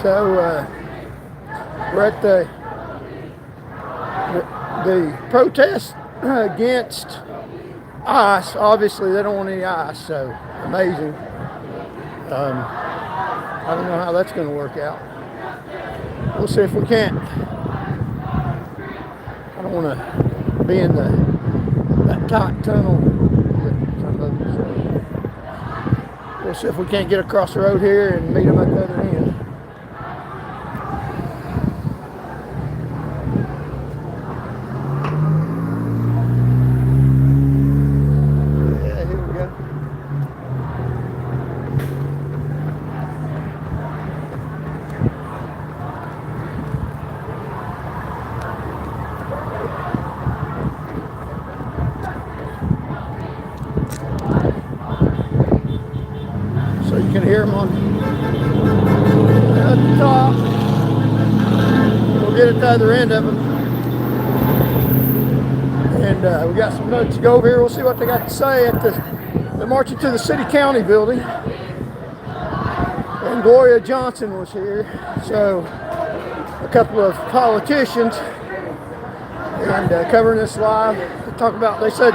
[SPEAKER 1] So we're at the protest against ice. Obviously, they don't want any ice, so amazing. I don't know how that's going to work out. We'll see if we can't. I don't want to be in that tight tunnel. We'll see if we can't get across the road here and meet them at the other end. So you can hear them at the top. We'll get at the other end of them. And we got some notes to go over here. We'll see what they got to say at they're marching to the city county building. And Gloria Johnson was here. So a couple of politicians and covering this live. They said,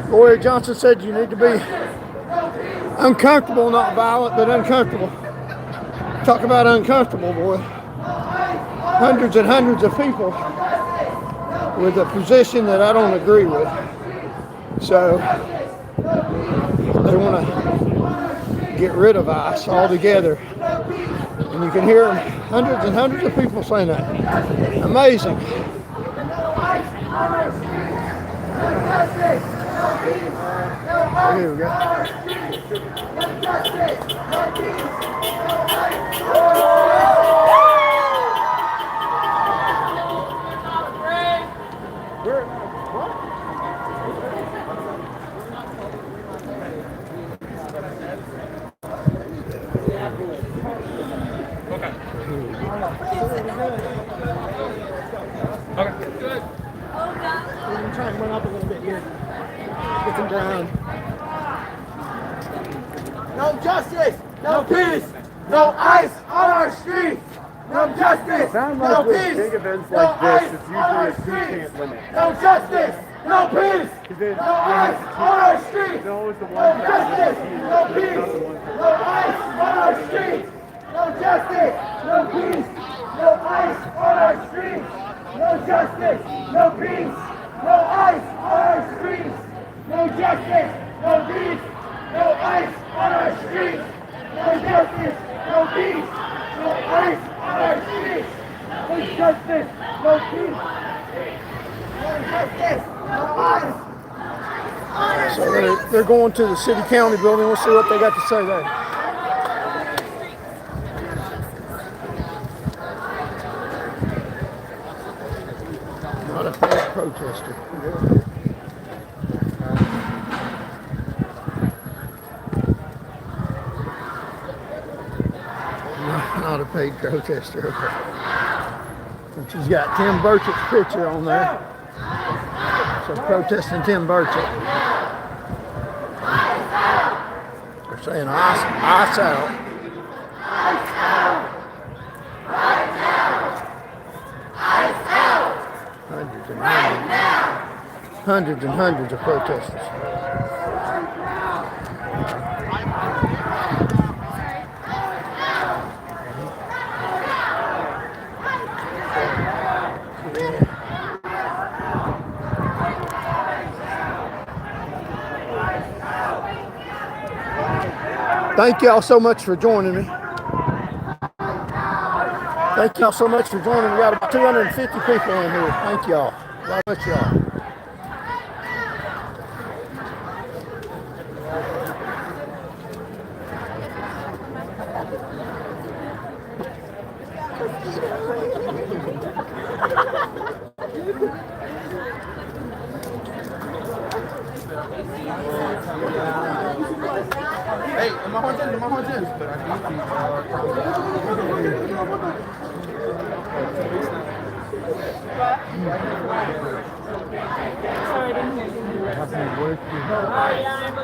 [SPEAKER 1] Gloria Johnson said you need to be uncomfortable, not violent, but uncomfortable. Talk about uncomfortable, boy. Hundreds and hundreds of people with a position that I don't agree with. So they want to get rid of ICE altogether. And you can hear hundreds and hundreds of people saying that. Amazing. Here we go.
[SPEAKER 3] Okay. Good. We're going to try and run up a little bit here. Get some ground. No justice, no peace, no ICE on our streets. No justice, no peace,
[SPEAKER 6] big events
[SPEAKER 3] no
[SPEAKER 6] like
[SPEAKER 3] ICE
[SPEAKER 6] this, it's
[SPEAKER 3] on our
[SPEAKER 6] usually a
[SPEAKER 3] streets.
[SPEAKER 6] 2-chant limit.
[SPEAKER 3] No justice, no peace, no ICE on our streets.
[SPEAKER 6] No, the
[SPEAKER 3] No justice, no peace, no ICE on our streets. No justice, no peace, no ICE on our streets. No justice, no peace, no ICE on our streets. No justice, no peace, no ICE on our streets. No justice, no peace, no ICE on our streets. No justice, no peace, no justice, no ICE.
[SPEAKER 1] So they're going to the city county building. We'll see what they got to say there. Not a paid protester. Not a paid protester. And she's got Tim Burchett's picture on there. So protesting Tim Burchett. They're saying ice out. Hundreds and hundreds of protesters. Thank y'all so much for joining me. Thank y'all so much for joining. We got about 250 people in here. Thank y'all. God bless y'all.
[SPEAKER 14] Hey, am I haunted?
[SPEAKER 3] Sorry, I didn't hear you.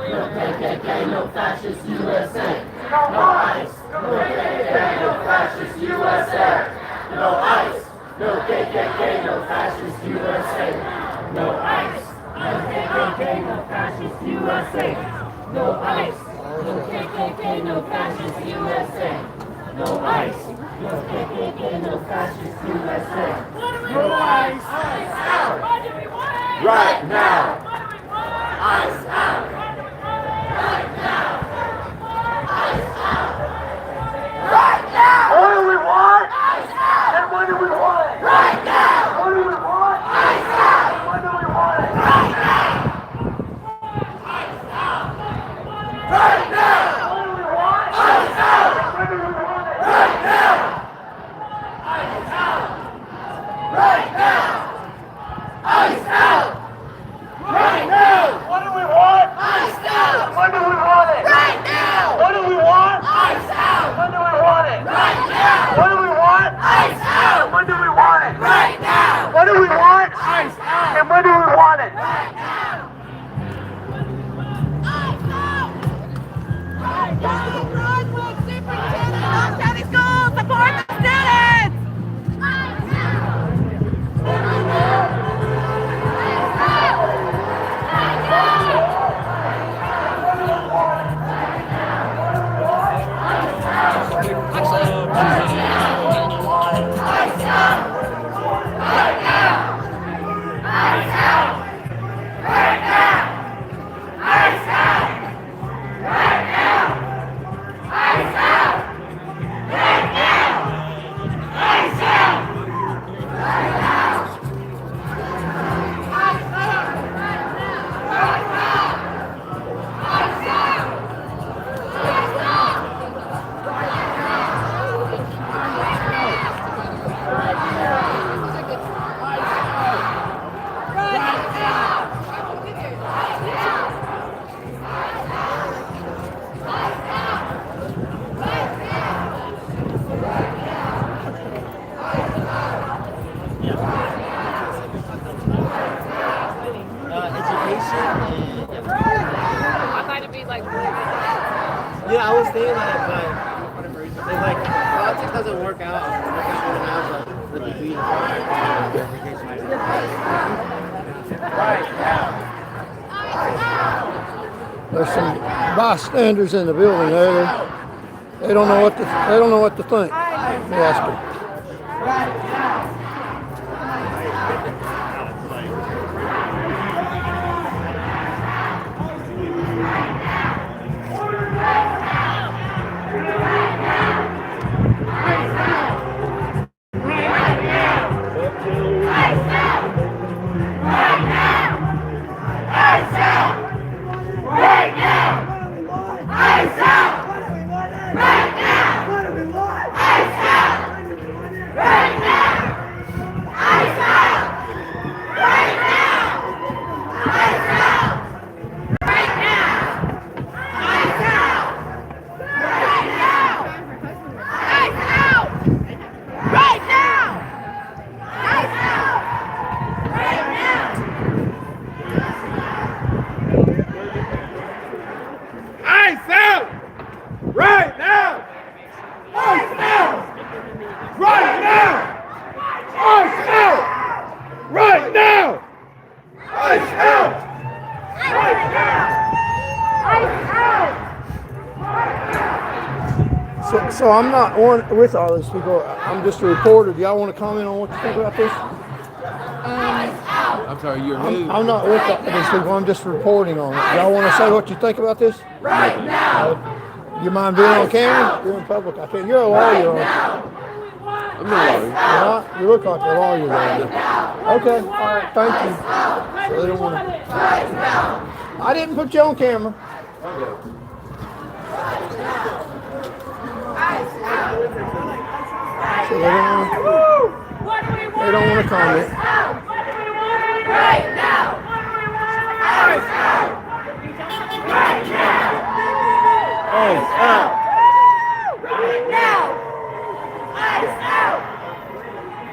[SPEAKER 3] No KKK, no fascist USA. No ICE, no KKK, no fascist USA. No ICE, no KKK, no fascist USA. No ICE, no KKK, no fascist USA. No ICE, no KKK, no fascist USA. No ICE, no KKK, no fascist USA. No ICE, ICE out. Right now. ICE out. Right now. ICE out. Right now. What do we want? ICE out. And when do we want it? Right now. What do we want? ICE out. And when do we want it? Right now. ICE out. Right now. What do we want? ICE out. And when do we want it? Right now. ICE out. Right now. ICE out. Right now! What do we want? Ice out! When do we want it? Right now! What do we want? Ice out! When do we want it? Right now! What do we want? Ice out! When do we want it? Right now! What do we want? Ice out! And when do we want it? Right now! Ice out! Right now! Brunswick Superintendent of County Schools, support the students! Ice out! Right now!
[SPEAKER 15] Yeah, I was thinking that, but it's like politics doesn't work out. The degree
[SPEAKER 1] There's some bystanders in the building there. They don't know what to think. Let me ask them. So I'm not with all these people. I'm just a reporter. Do y'all want to comment on what you think about this?
[SPEAKER 14] I'm sorry, you're who?
[SPEAKER 1] I'm not with these people. I'm just reporting on it. Y'all want to say what you think about this?
[SPEAKER 3] Right now!
[SPEAKER 1] You mind being on camera? You're in public. I can't. You're a lawyer, aren't you?
[SPEAKER 6] I'm not lying.
[SPEAKER 1] You're not? You look like a lawyer, man. Okay. All right. Thank you. So they don't want to. I didn't put you on camera. So they don't want to comment.
[SPEAKER 3] Right now! Ice out! Right now! Ice out! Right now! Ice out!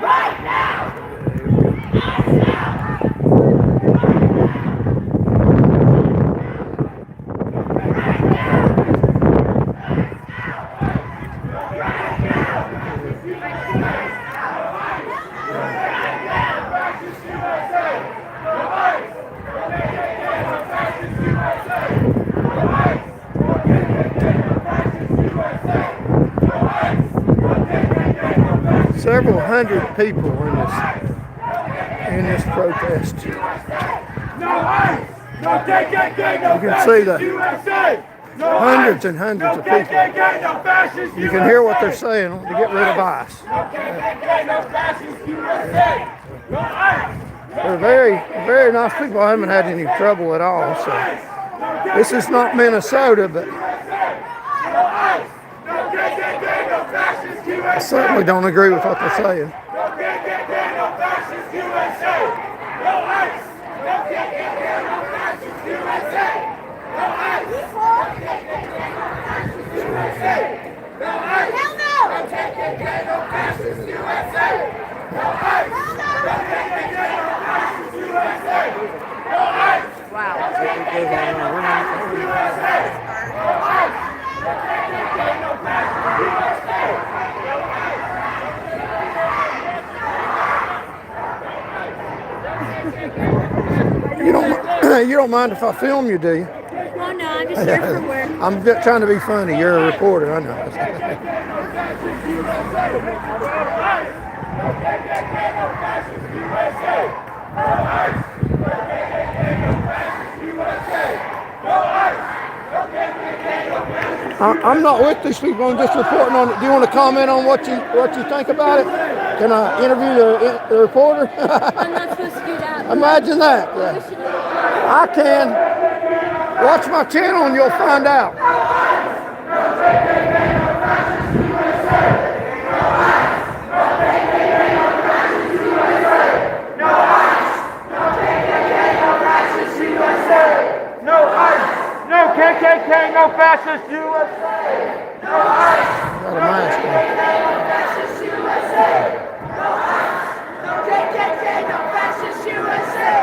[SPEAKER 3] Right now! Ice out!
[SPEAKER 1] Several hundred people in this protest.
[SPEAKER 3] No ICE! No KKK! No
[SPEAKER 1] You can see the
[SPEAKER 3] USA! No
[SPEAKER 1] hundreds and hundreds of people.
[SPEAKER 3] KKK! No fascist
[SPEAKER 1] You can hear what they're saying to get rid of ICE.
[SPEAKER 3] No KKK! No fascist USA! No ICE!
[SPEAKER 1] They're very, very nice people. I haven't had any trouble at all. So this is not Minnesota, but I certainly don't agree with what they're saying. You don't mind if I film you, do you?
[SPEAKER 8] Oh no, I'm just here for work.
[SPEAKER 1] I'm just trying to be funny. You're a reporter, I know. I'm not with these people. I'm just reporting on it. Do you want to comment on what you think about it? Can I interview the reporter?
[SPEAKER 8] I'm not supposed to do that.
[SPEAKER 1] Imagine that. Yeah. I can. Watch my channel and you'll find out.
[SPEAKER 3] No KKK, no fascist USA! No ICE!
[SPEAKER 1] Got a mask on.
[SPEAKER 3] Fascist USA! No ICE! No KKK, no fascist USA!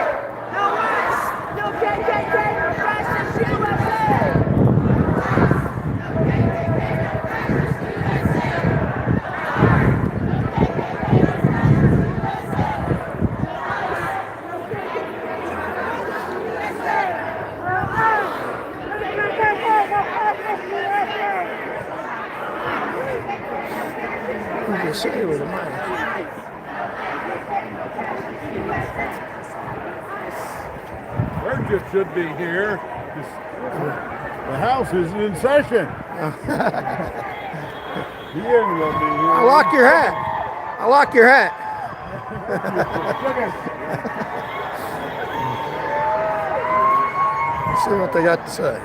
[SPEAKER 3] No ICE! No KKK, no fascist USA! No KKK, no fascist USA!
[SPEAKER 1] You can see with a mask.
[SPEAKER 6] Burgess should be here. The House isn't in session. He ain't gonna be here.
[SPEAKER 1] I like your hat. I like your hat. Let's see what they got to say.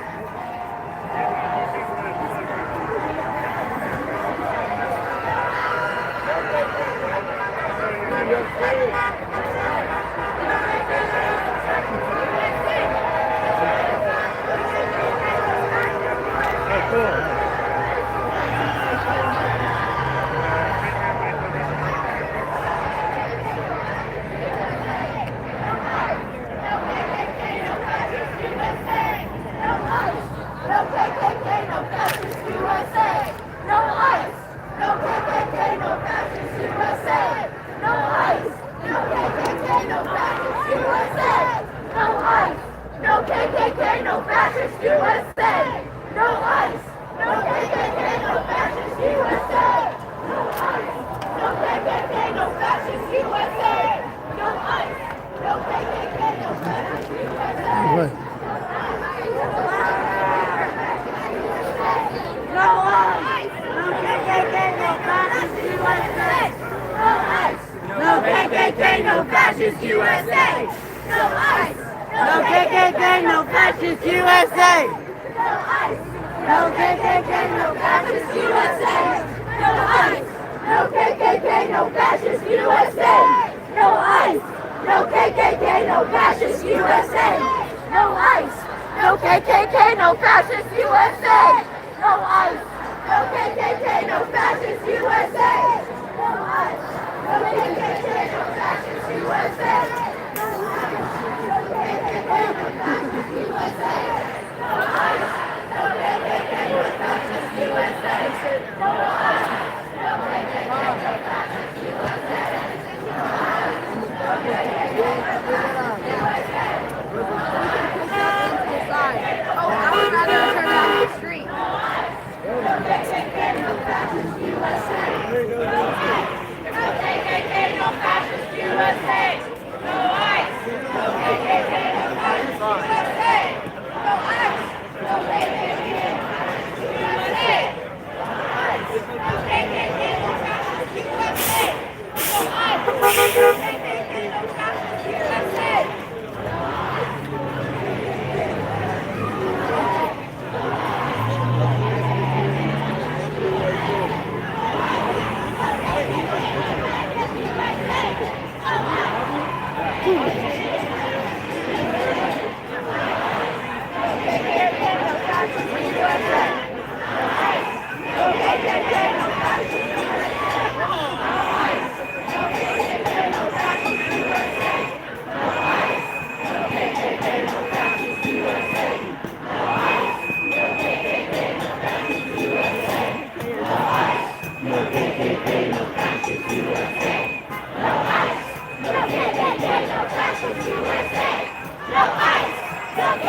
[SPEAKER 3] KKK, no fascist USA! No ICE! No KKK, no fascist USA! No ICE! No KKK, no fascist USA! No ICE! No KKK, no fascist USA! No ICE! No KKK, no fascist USA! No ICE! No KKK, no fascist USA! No ICE! No KKK, no fascist USA! No ICE! No KKK, no fascist USA! No ICE! No KKK, no fascist USA! No ICE! No KKK, no fascist USA! No ICE! No KKK, no fascist USA! No ICE! No KKK, no fascist USA! Oh, I would rather turn down the street. No KKK, no fascist USA! No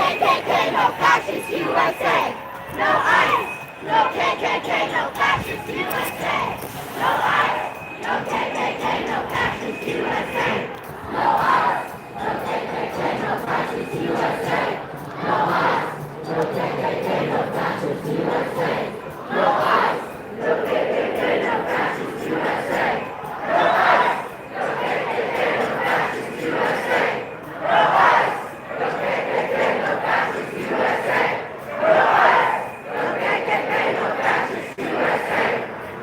[SPEAKER 3] KKK, no fascist USA! No ICE! No KKK, no fascist USA! No ICE! No KKK, no fascist USA! No ICE! No KKK, no fascist USA! No ICE! No KKK, no fascist USA! No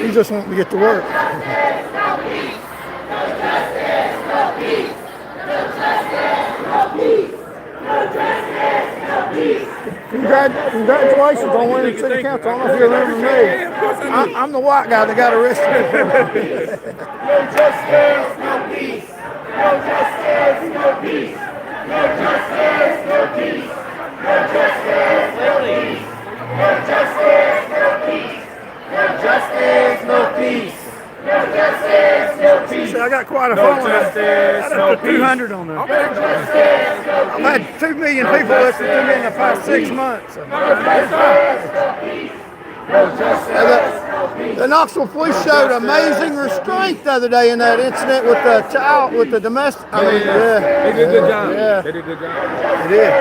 [SPEAKER 1] She's just wanting to get to work. Congratulations on winning city council. I don't know if you remember me. I'm the white guy that got arrested.
[SPEAKER 3] No justice, no peace. No justice, no peace. No justice, no peace. No justice, no peace. No justice, no peace. No justice, no peace. No justice, no peace.
[SPEAKER 1] I got quite a
[SPEAKER 3] No
[SPEAKER 1] following.
[SPEAKER 3] justice,
[SPEAKER 1] I
[SPEAKER 3] no
[SPEAKER 1] put 200 on there.
[SPEAKER 3] No justice, no peace.
[SPEAKER 1] I've had 2 million people listen to me in the past 6 months. So. The Knoxville police showed amazing restraint the other day in that incident with the child, with the domestic. I mean,
[SPEAKER 6] They did a good job.
[SPEAKER 1] Yeah.
[SPEAKER 6] They did a good job.
[SPEAKER 1] They did.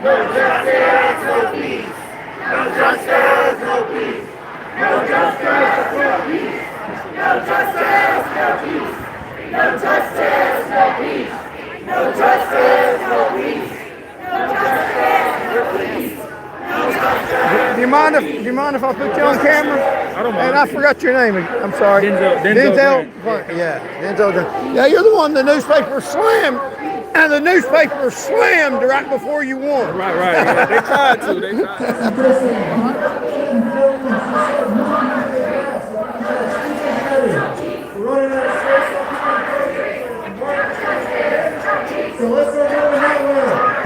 [SPEAKER 3] No justice, no peace. No justice, no peace. No justice, no peace. No justice, no peace. No justice, no peace. No justice, no peace. No justice, no peace.
[SPEAKER 1] Do you mind if I put you on camera?
[SPEAKER 6] I don't mind.
[SPEAKER 1] And I forgot your name. I'm sorry.
[SPEAKER 6] Denzel
[SPEAKER 1] Grant. Yeah, Denzel Grant. Yeah, you're the one the newspaper slammed, and the newspaper slammed right before you won.
[SPEAKER 6] Right. Yeah, they tried to. They tried
[SPEAKER 3] So let's go down the highway.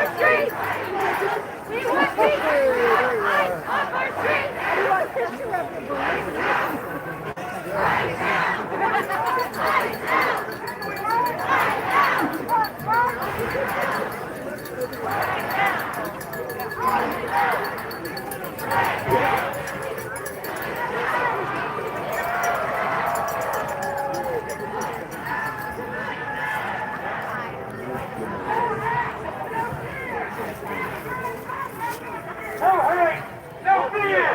[SPEAKER 3] our streets! We want peace! Off our streets! We want picture of the
[SPEAKER 2] No hate, no fear.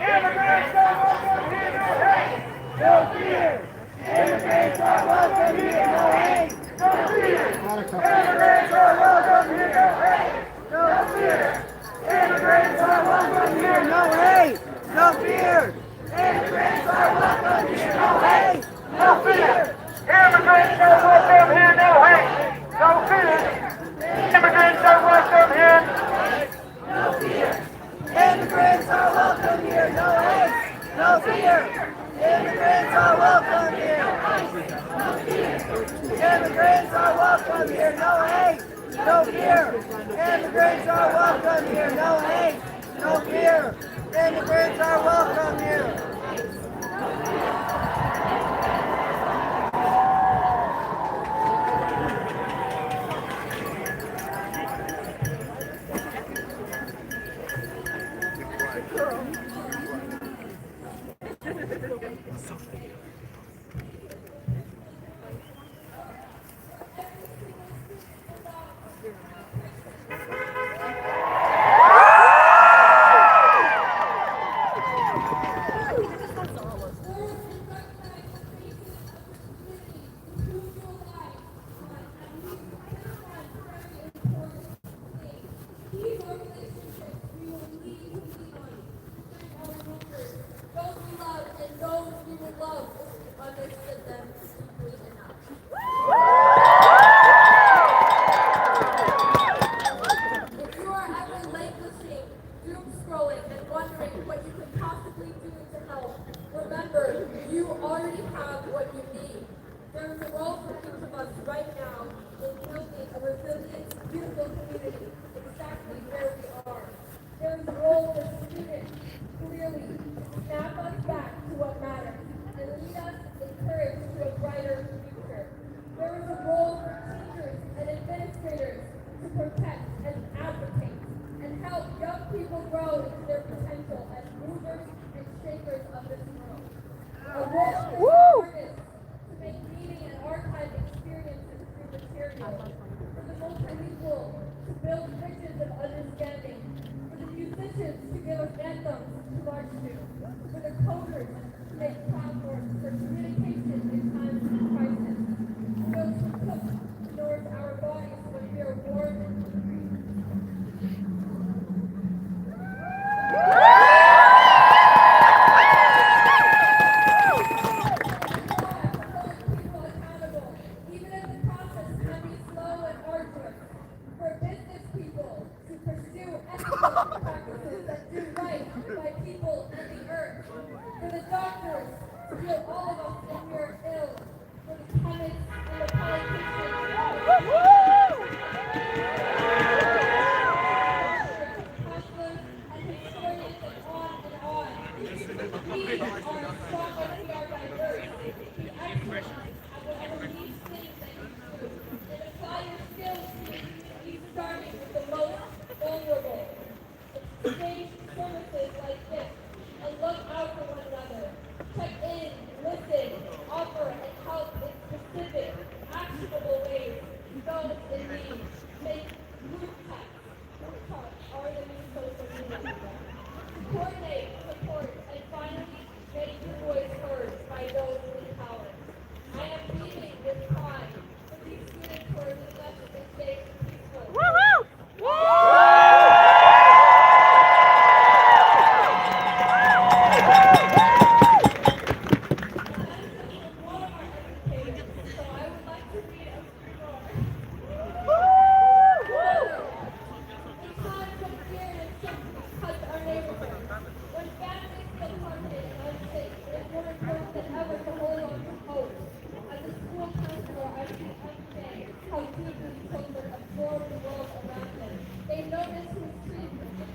[SPEAKER 2] Immigrants are welcome here, no hate, no fear. Immigrants are welcome here, no hate, no fear. Immigrants are welcome here, no hate, no fear. Immigrants are welcome here, no hate, no fear. Immigrants are welcome here, no hate, no fear. Immigrants are welcome here, no hate, no fear. Immigrants are welcome here. No fear. Immigrants are welcome here. No hate. No fear. Immigrants are welcome here. No fear. Immigrants are welcome here. No hate. No fear. Immigrants are welcome here. No hate. No fear. Immigrants are welcome here.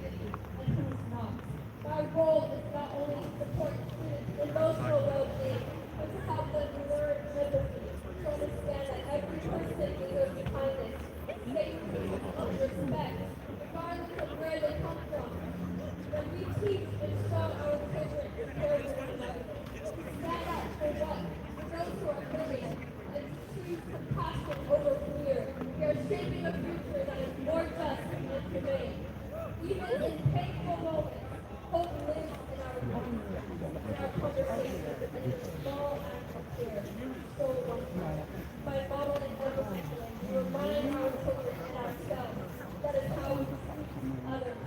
[SPEAKER 3] and who's not. My role is not only to support students' emotional well-being, but to help them learn empathy, to understand that every person deserves kindness, safety, and respect, regardless of where they come from. When we teach and show our children to care for one another, stand up for what? For those who are hurting, and choose compassion over fear, we are shaping a future that is more just and humane. Even in painful moments, hope lives in our conversations, and in small acts of care. So by modeling empathy, we remind our children and ourselves that is how we treat others.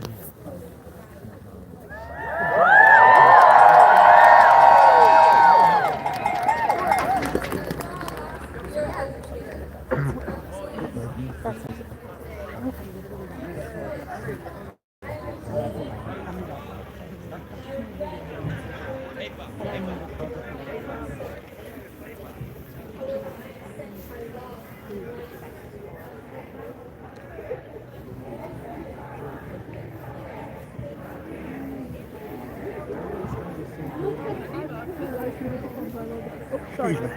[SPEAKER 1] Here we go.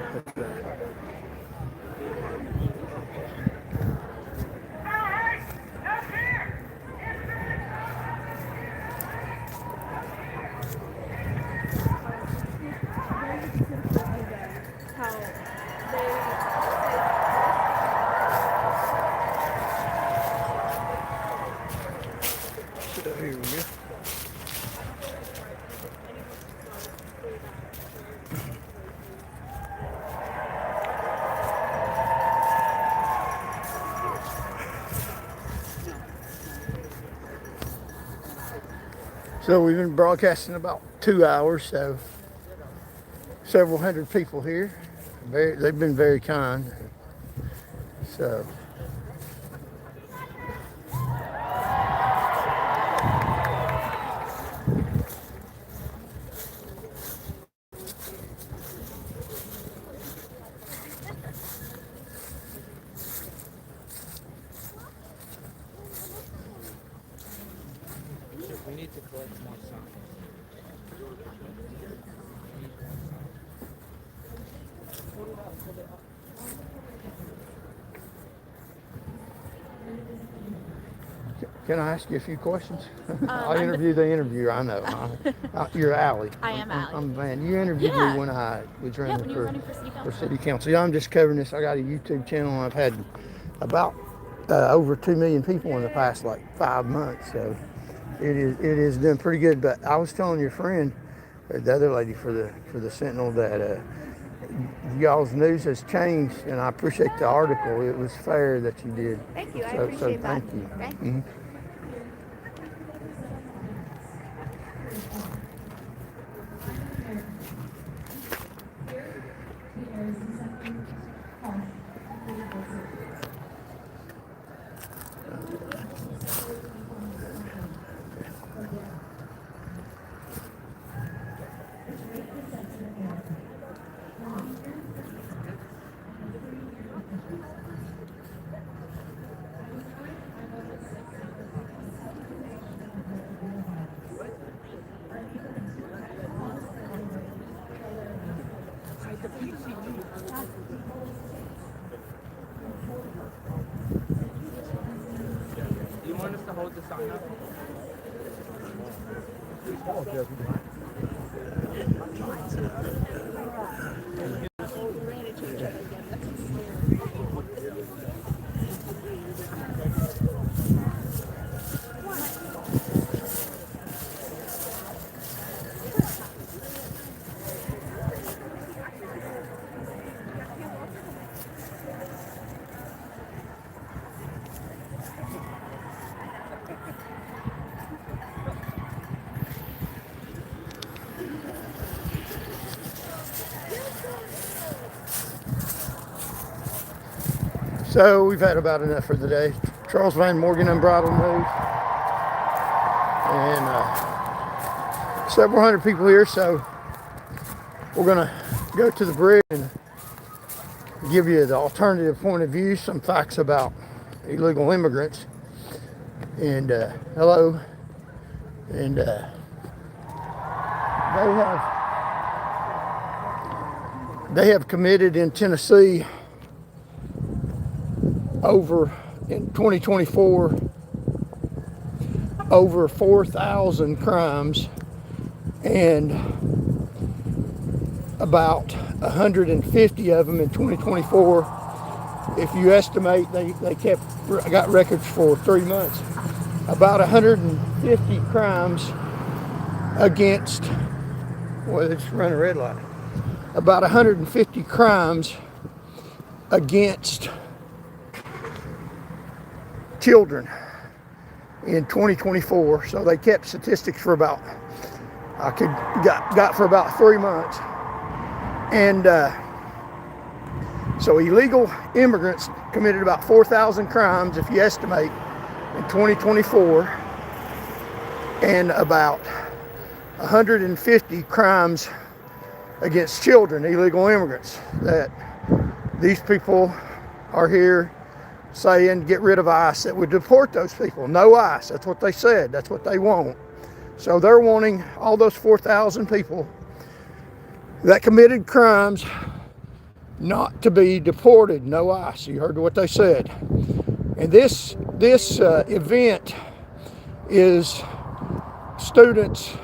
[SPEAKER 1] So we've been broadcasting about 2 hours, so several hundred people here. They've been very kind. So
[SPEAKER 15] We need to collect more signs.
[SPEAKER 1] can I ask you a few questions? I'll interview the interviewer. I know. You're Allie.
[SPEAKER 8] I am Allie.
[SPEAKER 1] I'm Van. You interviewed me when I was running,
[SPEAKER 8] when you were running for city council.
[SPEAKER 1] city council. Yeah, I'm just covering this. I got a YouTube channel. And I've had about over 2 million people in the past like 5 months. So it is doing pretty good. But I was telling your friend, the other lady for the Sentinel, that y'all's news has changed, and I appreciate the article. It was fair that you did.
[SPEAKER 8] Thank you. I
[SPEAKER 1] So
[SPEAKER 8] appreciate that.
[SPEAKER 1] thank you.
[SPEAKER 8] Thank
[SPEAKER 1] Mhm.
[SPEAKER 15] Do you want us to hold the sign up?
[SPEAKER 1] So we've had about enough for the day. Charles Van Morgan Unbridled News. And several hundred people here, so we're gonna go to the bridge and give you the alternative point of view, some facts about illegal immigrants. And hello, And they have committed in Tennessee in 2024 over 4,000 crimes, and about 150 of them in 2024. If you estimate, they got records for 3 months. About 150 crimes against, well, let's run a red light. About 150 crimes against children in 2024. So they kept statistics for about, got for about 3 months. And so illegal immigrants committed about 4,000 crimes, if you estimate, in 2024, and about 150 crimes against children, illegal immigrants, that these people are here saying get rid of ICE, that would deport those people. No ICE, that's what they said, that's what they want. So they're wanting all those 4,000 people that committed crimes not to be deported, no ICE. You heard what they said. And this event is students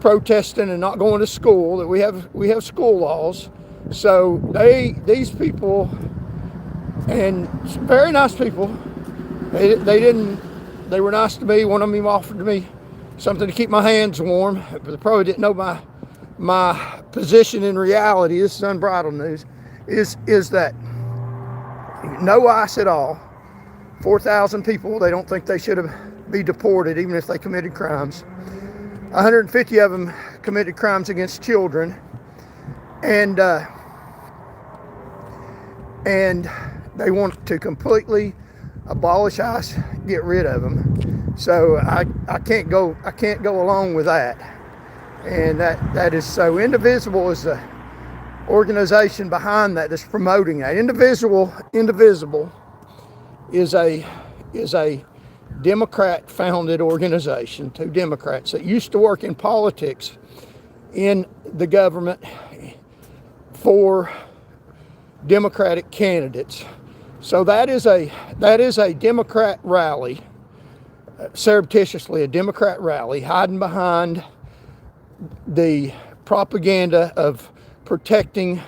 [SPEAKER 1] protesting and not going to school. That we have school laws. So these people, and very nice people, they were nice to me. One of them offered me something to keep my hands warm, but they probably didn't know my position in reality. This is unbridled news. Is that no ICE at all. 4,000 people, they don't think they should be deported even if they committed crimes. 150 of them committed crimes against children, and they want to completely abolish ICE, get rid of them. So I can't go along with that. And that is so. Indivisible is the organization behind that that's promoting that. Indivisible is a Democrat-founded organization, 2 Democrats that used to work in politics in the government for Democratic candidates. So that is a Democrat rally, surreptitiously a Democrat rally, hiding behind the propaganda of protecting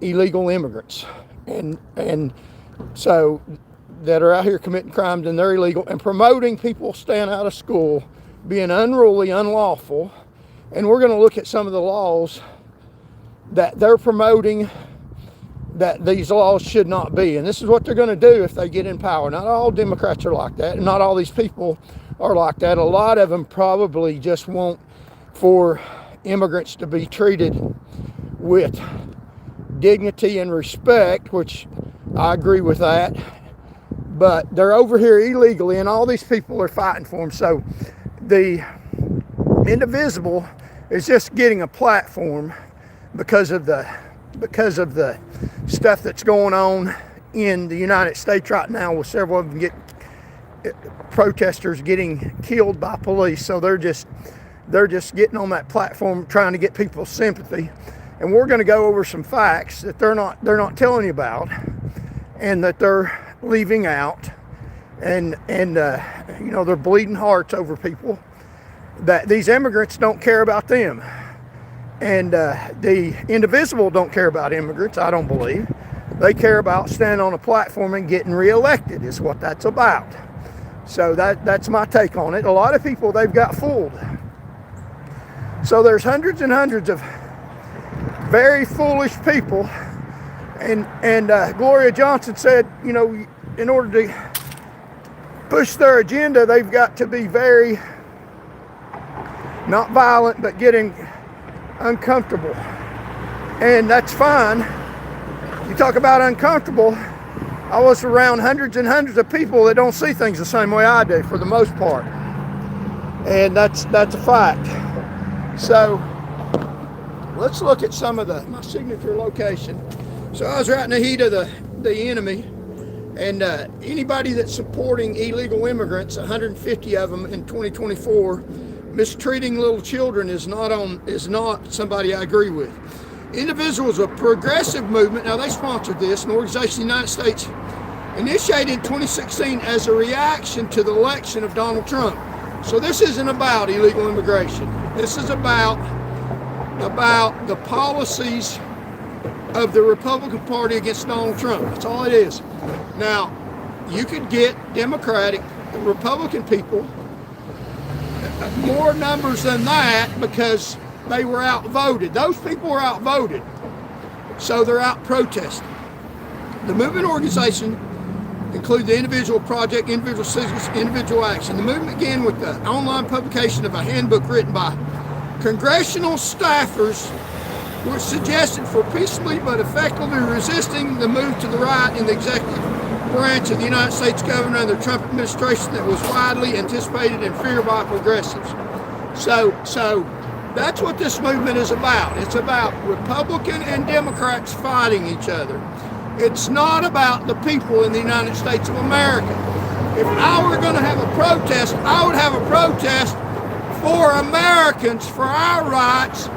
[SPEAKER 1] illegal immigrants, and so that are out here committing crimes, and they're illegal, and promoting people staying out of school, being unruly, unlawful. And we're going to look at some of the laws that they're promoting that these laws should not be. And this is what they're going to do if they get in power. Not all Democrats are like that, and not all these people are like that. A lot of them probably just want for immigrants to be treated with dignity and respect, which I agree with that. But they're over here illegally, and all these people are fighting for them. So the Indivisible is just getting a platform because of the stuff that's going on in the United States right now, with several of them protesters getting killed by police. So they're just getting on that platform trying to get people's sympathy. And we're going to go over some facts that they're not telling you about, and that they're leaving out, and they're bleeding hearts over people, that these immigrants don't care about them, and the Indivisible don't care about immigrants. I don't believe they care about standing on a platform and getting reelected is what that's about. So that's my take on it. A lot of people, they've got fooled. So there's hundreds and hundreds of very foolish people. And Gloria Johnson said, in order to push their agenda, they've got to be very, not violent, but getting uncomfortable. And that's fine. You talk about uncomfortable. I was around hundreds and hundreds of people that don't see things the same way I do, for the most part. And that's a fact. So let's look at my signature location. So I was right in the heat of the enemy, And anybody that's supporting illegal immigrants, 150 of them in 2024, mistreating little children is not somebody I agree with. Indivisible is a progressive movement. Now, they sponsored this, an organization in the United States initiated in 2016 as a reaction to the election of Donald Trump. So this isn't about illegal immigration. This is about the policies of the Republican Party against Donald Trump. That's all it is. Now, you could get Democratic, Republican people, more numbers than that because they were outvoted. Those people were outvoted. So they're out protesting. The movement organization include the Individual Project, Individual Citizens, Individual Action. The movement began with the online publication of a handbook written by congressional staffers which suggested for peaceably but effectively resisting the move to the right in the executive branch of the United States government under the Trump administration that was widely anticipated and feared by progressives. So that's what this movement is about. It's about Republican and Democrats fighting each other. It's not about the people in the United States of America. If I were going to have a protest, I would have a protest for Americans, for our rights,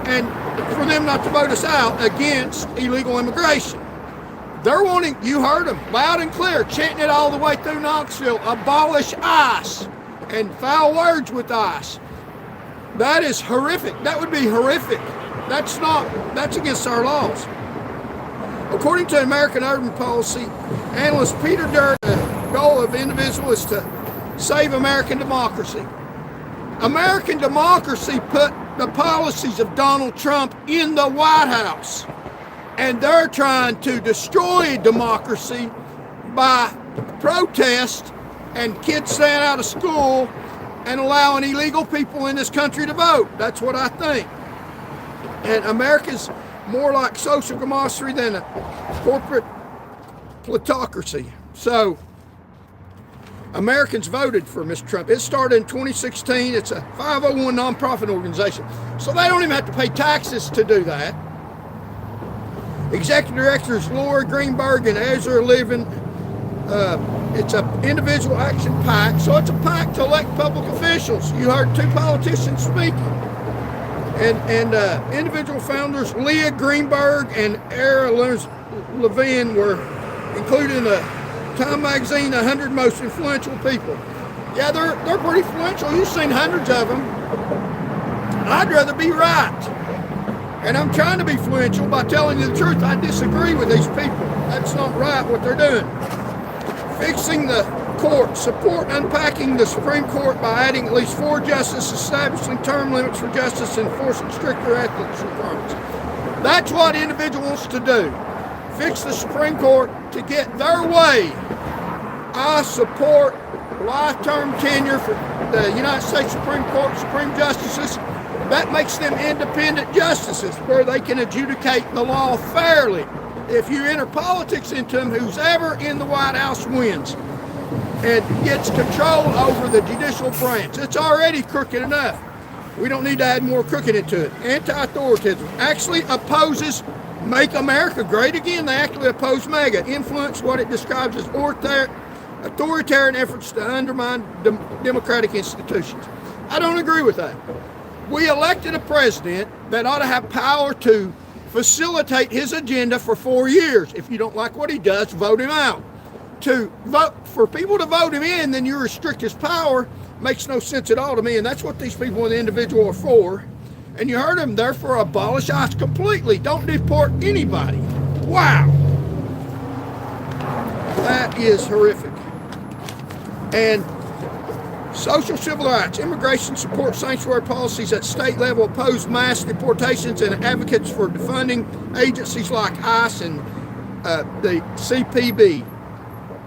[SPEAKER 1] and for them not to vote us out against illegal immigration. They're wanting, you heard them loud and clear, chanting it all the way through Knoxville, abolish ICE, and foul words with ICE. That is horrific. That would be horrific. That's against our laws. According to American urban policy analyst Peter Dirk, the goal of Indivisible is to save American democracy. American democracy put the policies of Donald Trump in the White House, and they're trying to destroy democracy by protest and kids staying out of school and allowing illegal people in this country to vote. That's what I think. And America's more like social democracy than a corporate plutocracy. So Americans voted for Mr. Trump. It started in 2016. It's a 501 nonprofit organization. So they don't even have to pay taxes to do that. Executive directors Laura Greenberg and Ezra Levin. It's an individual action PAC. So it's a PAC to elect public officials. You heard two politicians speaking. And individual founders Leah Greenberg and Era Levin were included in the Time Magazine 100 Most Influential People. Yeah, they're pretty influential. You've seen hundreds of them. I'd rather be right. And I'm trying to be influential by telling you the truth. I disagree with these people. That's not right what they're doing. Fixing the court. Support unpacking the Supreme Court by adding at least 4 justices, establishing term limits for justice, and enforcing stricter ethics requirements. That's what Individual wants to do. Fix the Supreme Court to get their way. I support lifetime tenure for the United States Supreme Court Supreme Justices. That makes them independent justices where they can adjudicate the law fairly. If you enter politics into them, who's ever in the White House wins and gets control over the judicial branch. It's already crooked enough. We don't need to add more crooked into it. Anti-authoritarianism actually opposes Make America Great Again. They actually oppose MAGA, influence what it describes as authoritarian efforts to undermine democratic institutions. I don't agree with that. We elected a president that ought to have power to facilitate his agenda for 4 years. If you don't like what he does, vote him out. To vote for people to vote him in, then you restrict his power, makes no sense at all to me, and that's what these people in the Individual are for. And you heard them, therefore abolish ICE completely. Don't deport anybody. Wow. That is horrific. And social civil rights, immigration support sanctuary policies at state level, oppose mass deportations, and advocates for defunding agencies like ICE and the CPB.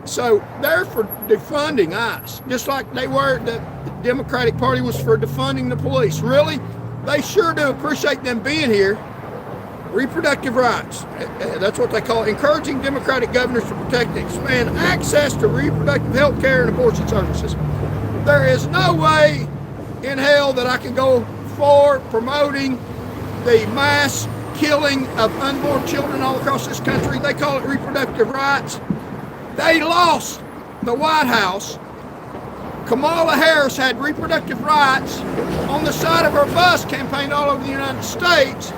[SPEAKER 1] So they're for defunding ICE, just like they were, the Democratic Party was for defunding the police. Really? They sure do appreciate them being here. Reproductive rights, that's what they call it. Encouraging Democratic governors to protect and expand access to reproductive health care and abortion services. There is no way in hell that I can go for promoting the mass killing of unborn children all across this country. They call it reproductive rights. They lost the White House. Kamala Harris had reproductive rights on the side of her bus, campaigned all over the United States.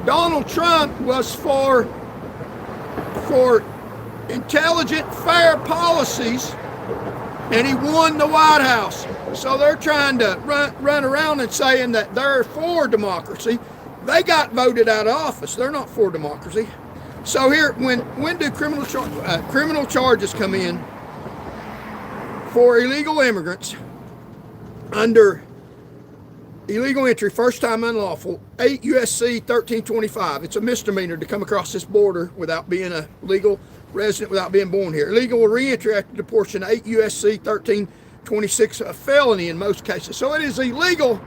[SPEAKER 1] Donald Trump was for intelligent, fair policies, and he won the White House. So they're trying to run around and saying that they're for democracy. They got voted out of office. They're not for democracy. So here, when do criminal charges come in for illegal immigrants under illegal entry, first time unlawful, 8 U.S.C. 1325. It's a misdemeanor to come across this border without being a legal resident, without being born here. Illegal reentry after deportation, 8 U.S.C. 1326, a felony in most cases. So it is illegal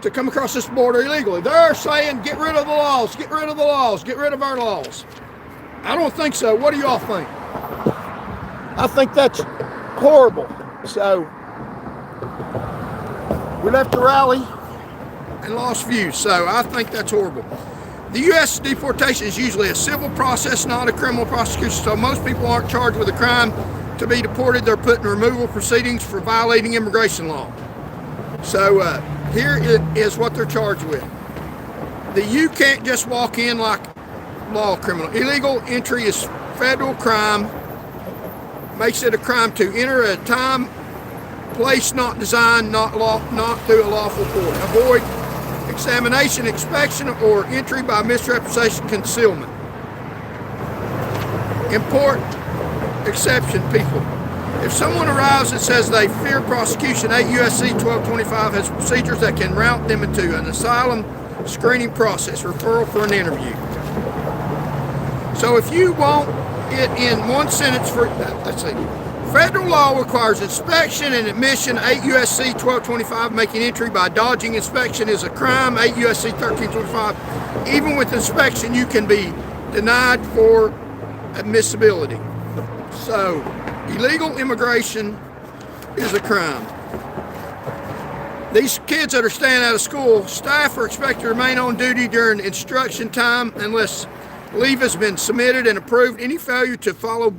[SPEAKER 1] to come across this border illegally. They're saying, get rid of the laws, get rid of the laws, get rid of our laws. I don't think so. What do y'all think? I think that's horrible. So we left the rally and lost views. So I think that's horrible. The U.S. deportation is usually a civil process, not a criminal prosecution. So most people aren't charged with a crime to be deported. They're put in removal proceedings for violating immigration law. So here is what they're charged with. You can't just walk in like law criminal. Illegal entry is federal crime. Makes it a crime to enter a time, place not designed, not through a lawful court. Avoid examination, inspection, or entry by misrepresentation, concealment. Important exception, people. If someone arrives and says they fear prosecution, 8 U.S.C. 1225 has procedures that can route them into an asylum screening process, referral for an interview. So if you want it in one sentence for, let's see, federal law requires inspection and admission, 8 U.S.C. 1225, making entry by dodging inspection is a crime, 8 U.S.C. 1325. Even with inspection, you can be denied for admissibility. So, illegal immigration is a crime. These kids that are staying out of school, staff are expected to remain on duty during instruction time unless leave has been submitted and approved. Any failure to follow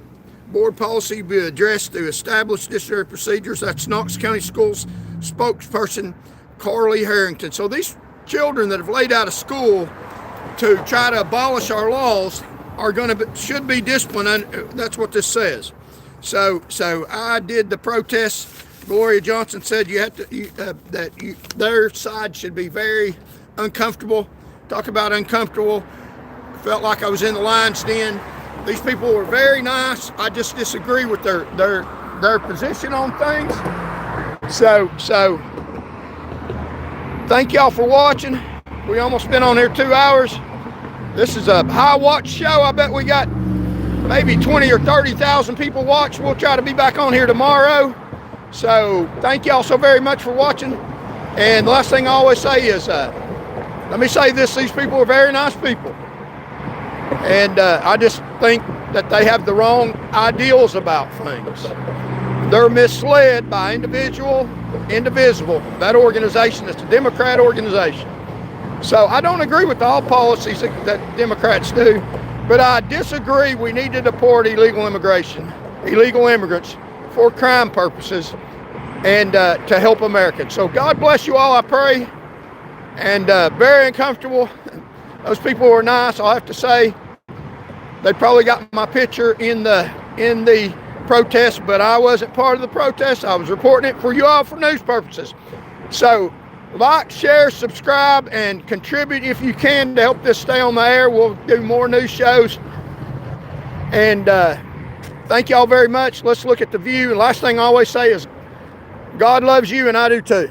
[SPEAKER 1] board policy will be addressed through established disciplinary procedures. That's Knox County Schools spokesperson Carly Harrington. So these children that have laid out of school to try to abolish our laws are should be disciplined. That's what this says. So I did the protest. Gloria Johnson said their side should be very uncomfortable. Talk about uncomfortable. Felt like I was in the lion's den. These people were very nice. I just disagree with their position on things. So thank y'all for watching. We almost been on here 2 hours. This is a high watch show. I bet we got maybe 20 or 30,000 people watch. We'll try to be back on here tomorrow. So thank y'all so very much for watching. And the last thing I always say is, let me say this, these people are very nice people. And I just think that they have the wrong ideals about things. They're misled by Indivisible, that organization. It's a Democrat organization. So I don't agree with all policies that Democrats do, but I disagree we need to deport illegal immigrants for crime purposes and to help Americans. So God bless you all, I pray. And very uncomfortable. Those people were nice, I'll have to say. They probably got my picture in the protest, but I wasn't part of the protest. I was reporting it for you all for news purposes. So like, share, subscribe, and contribute if you can to help this stay on the air. We'll do more news shows. And thank y'all very much. Let's look at the view. And last thing I always say is God loves you, and I do too.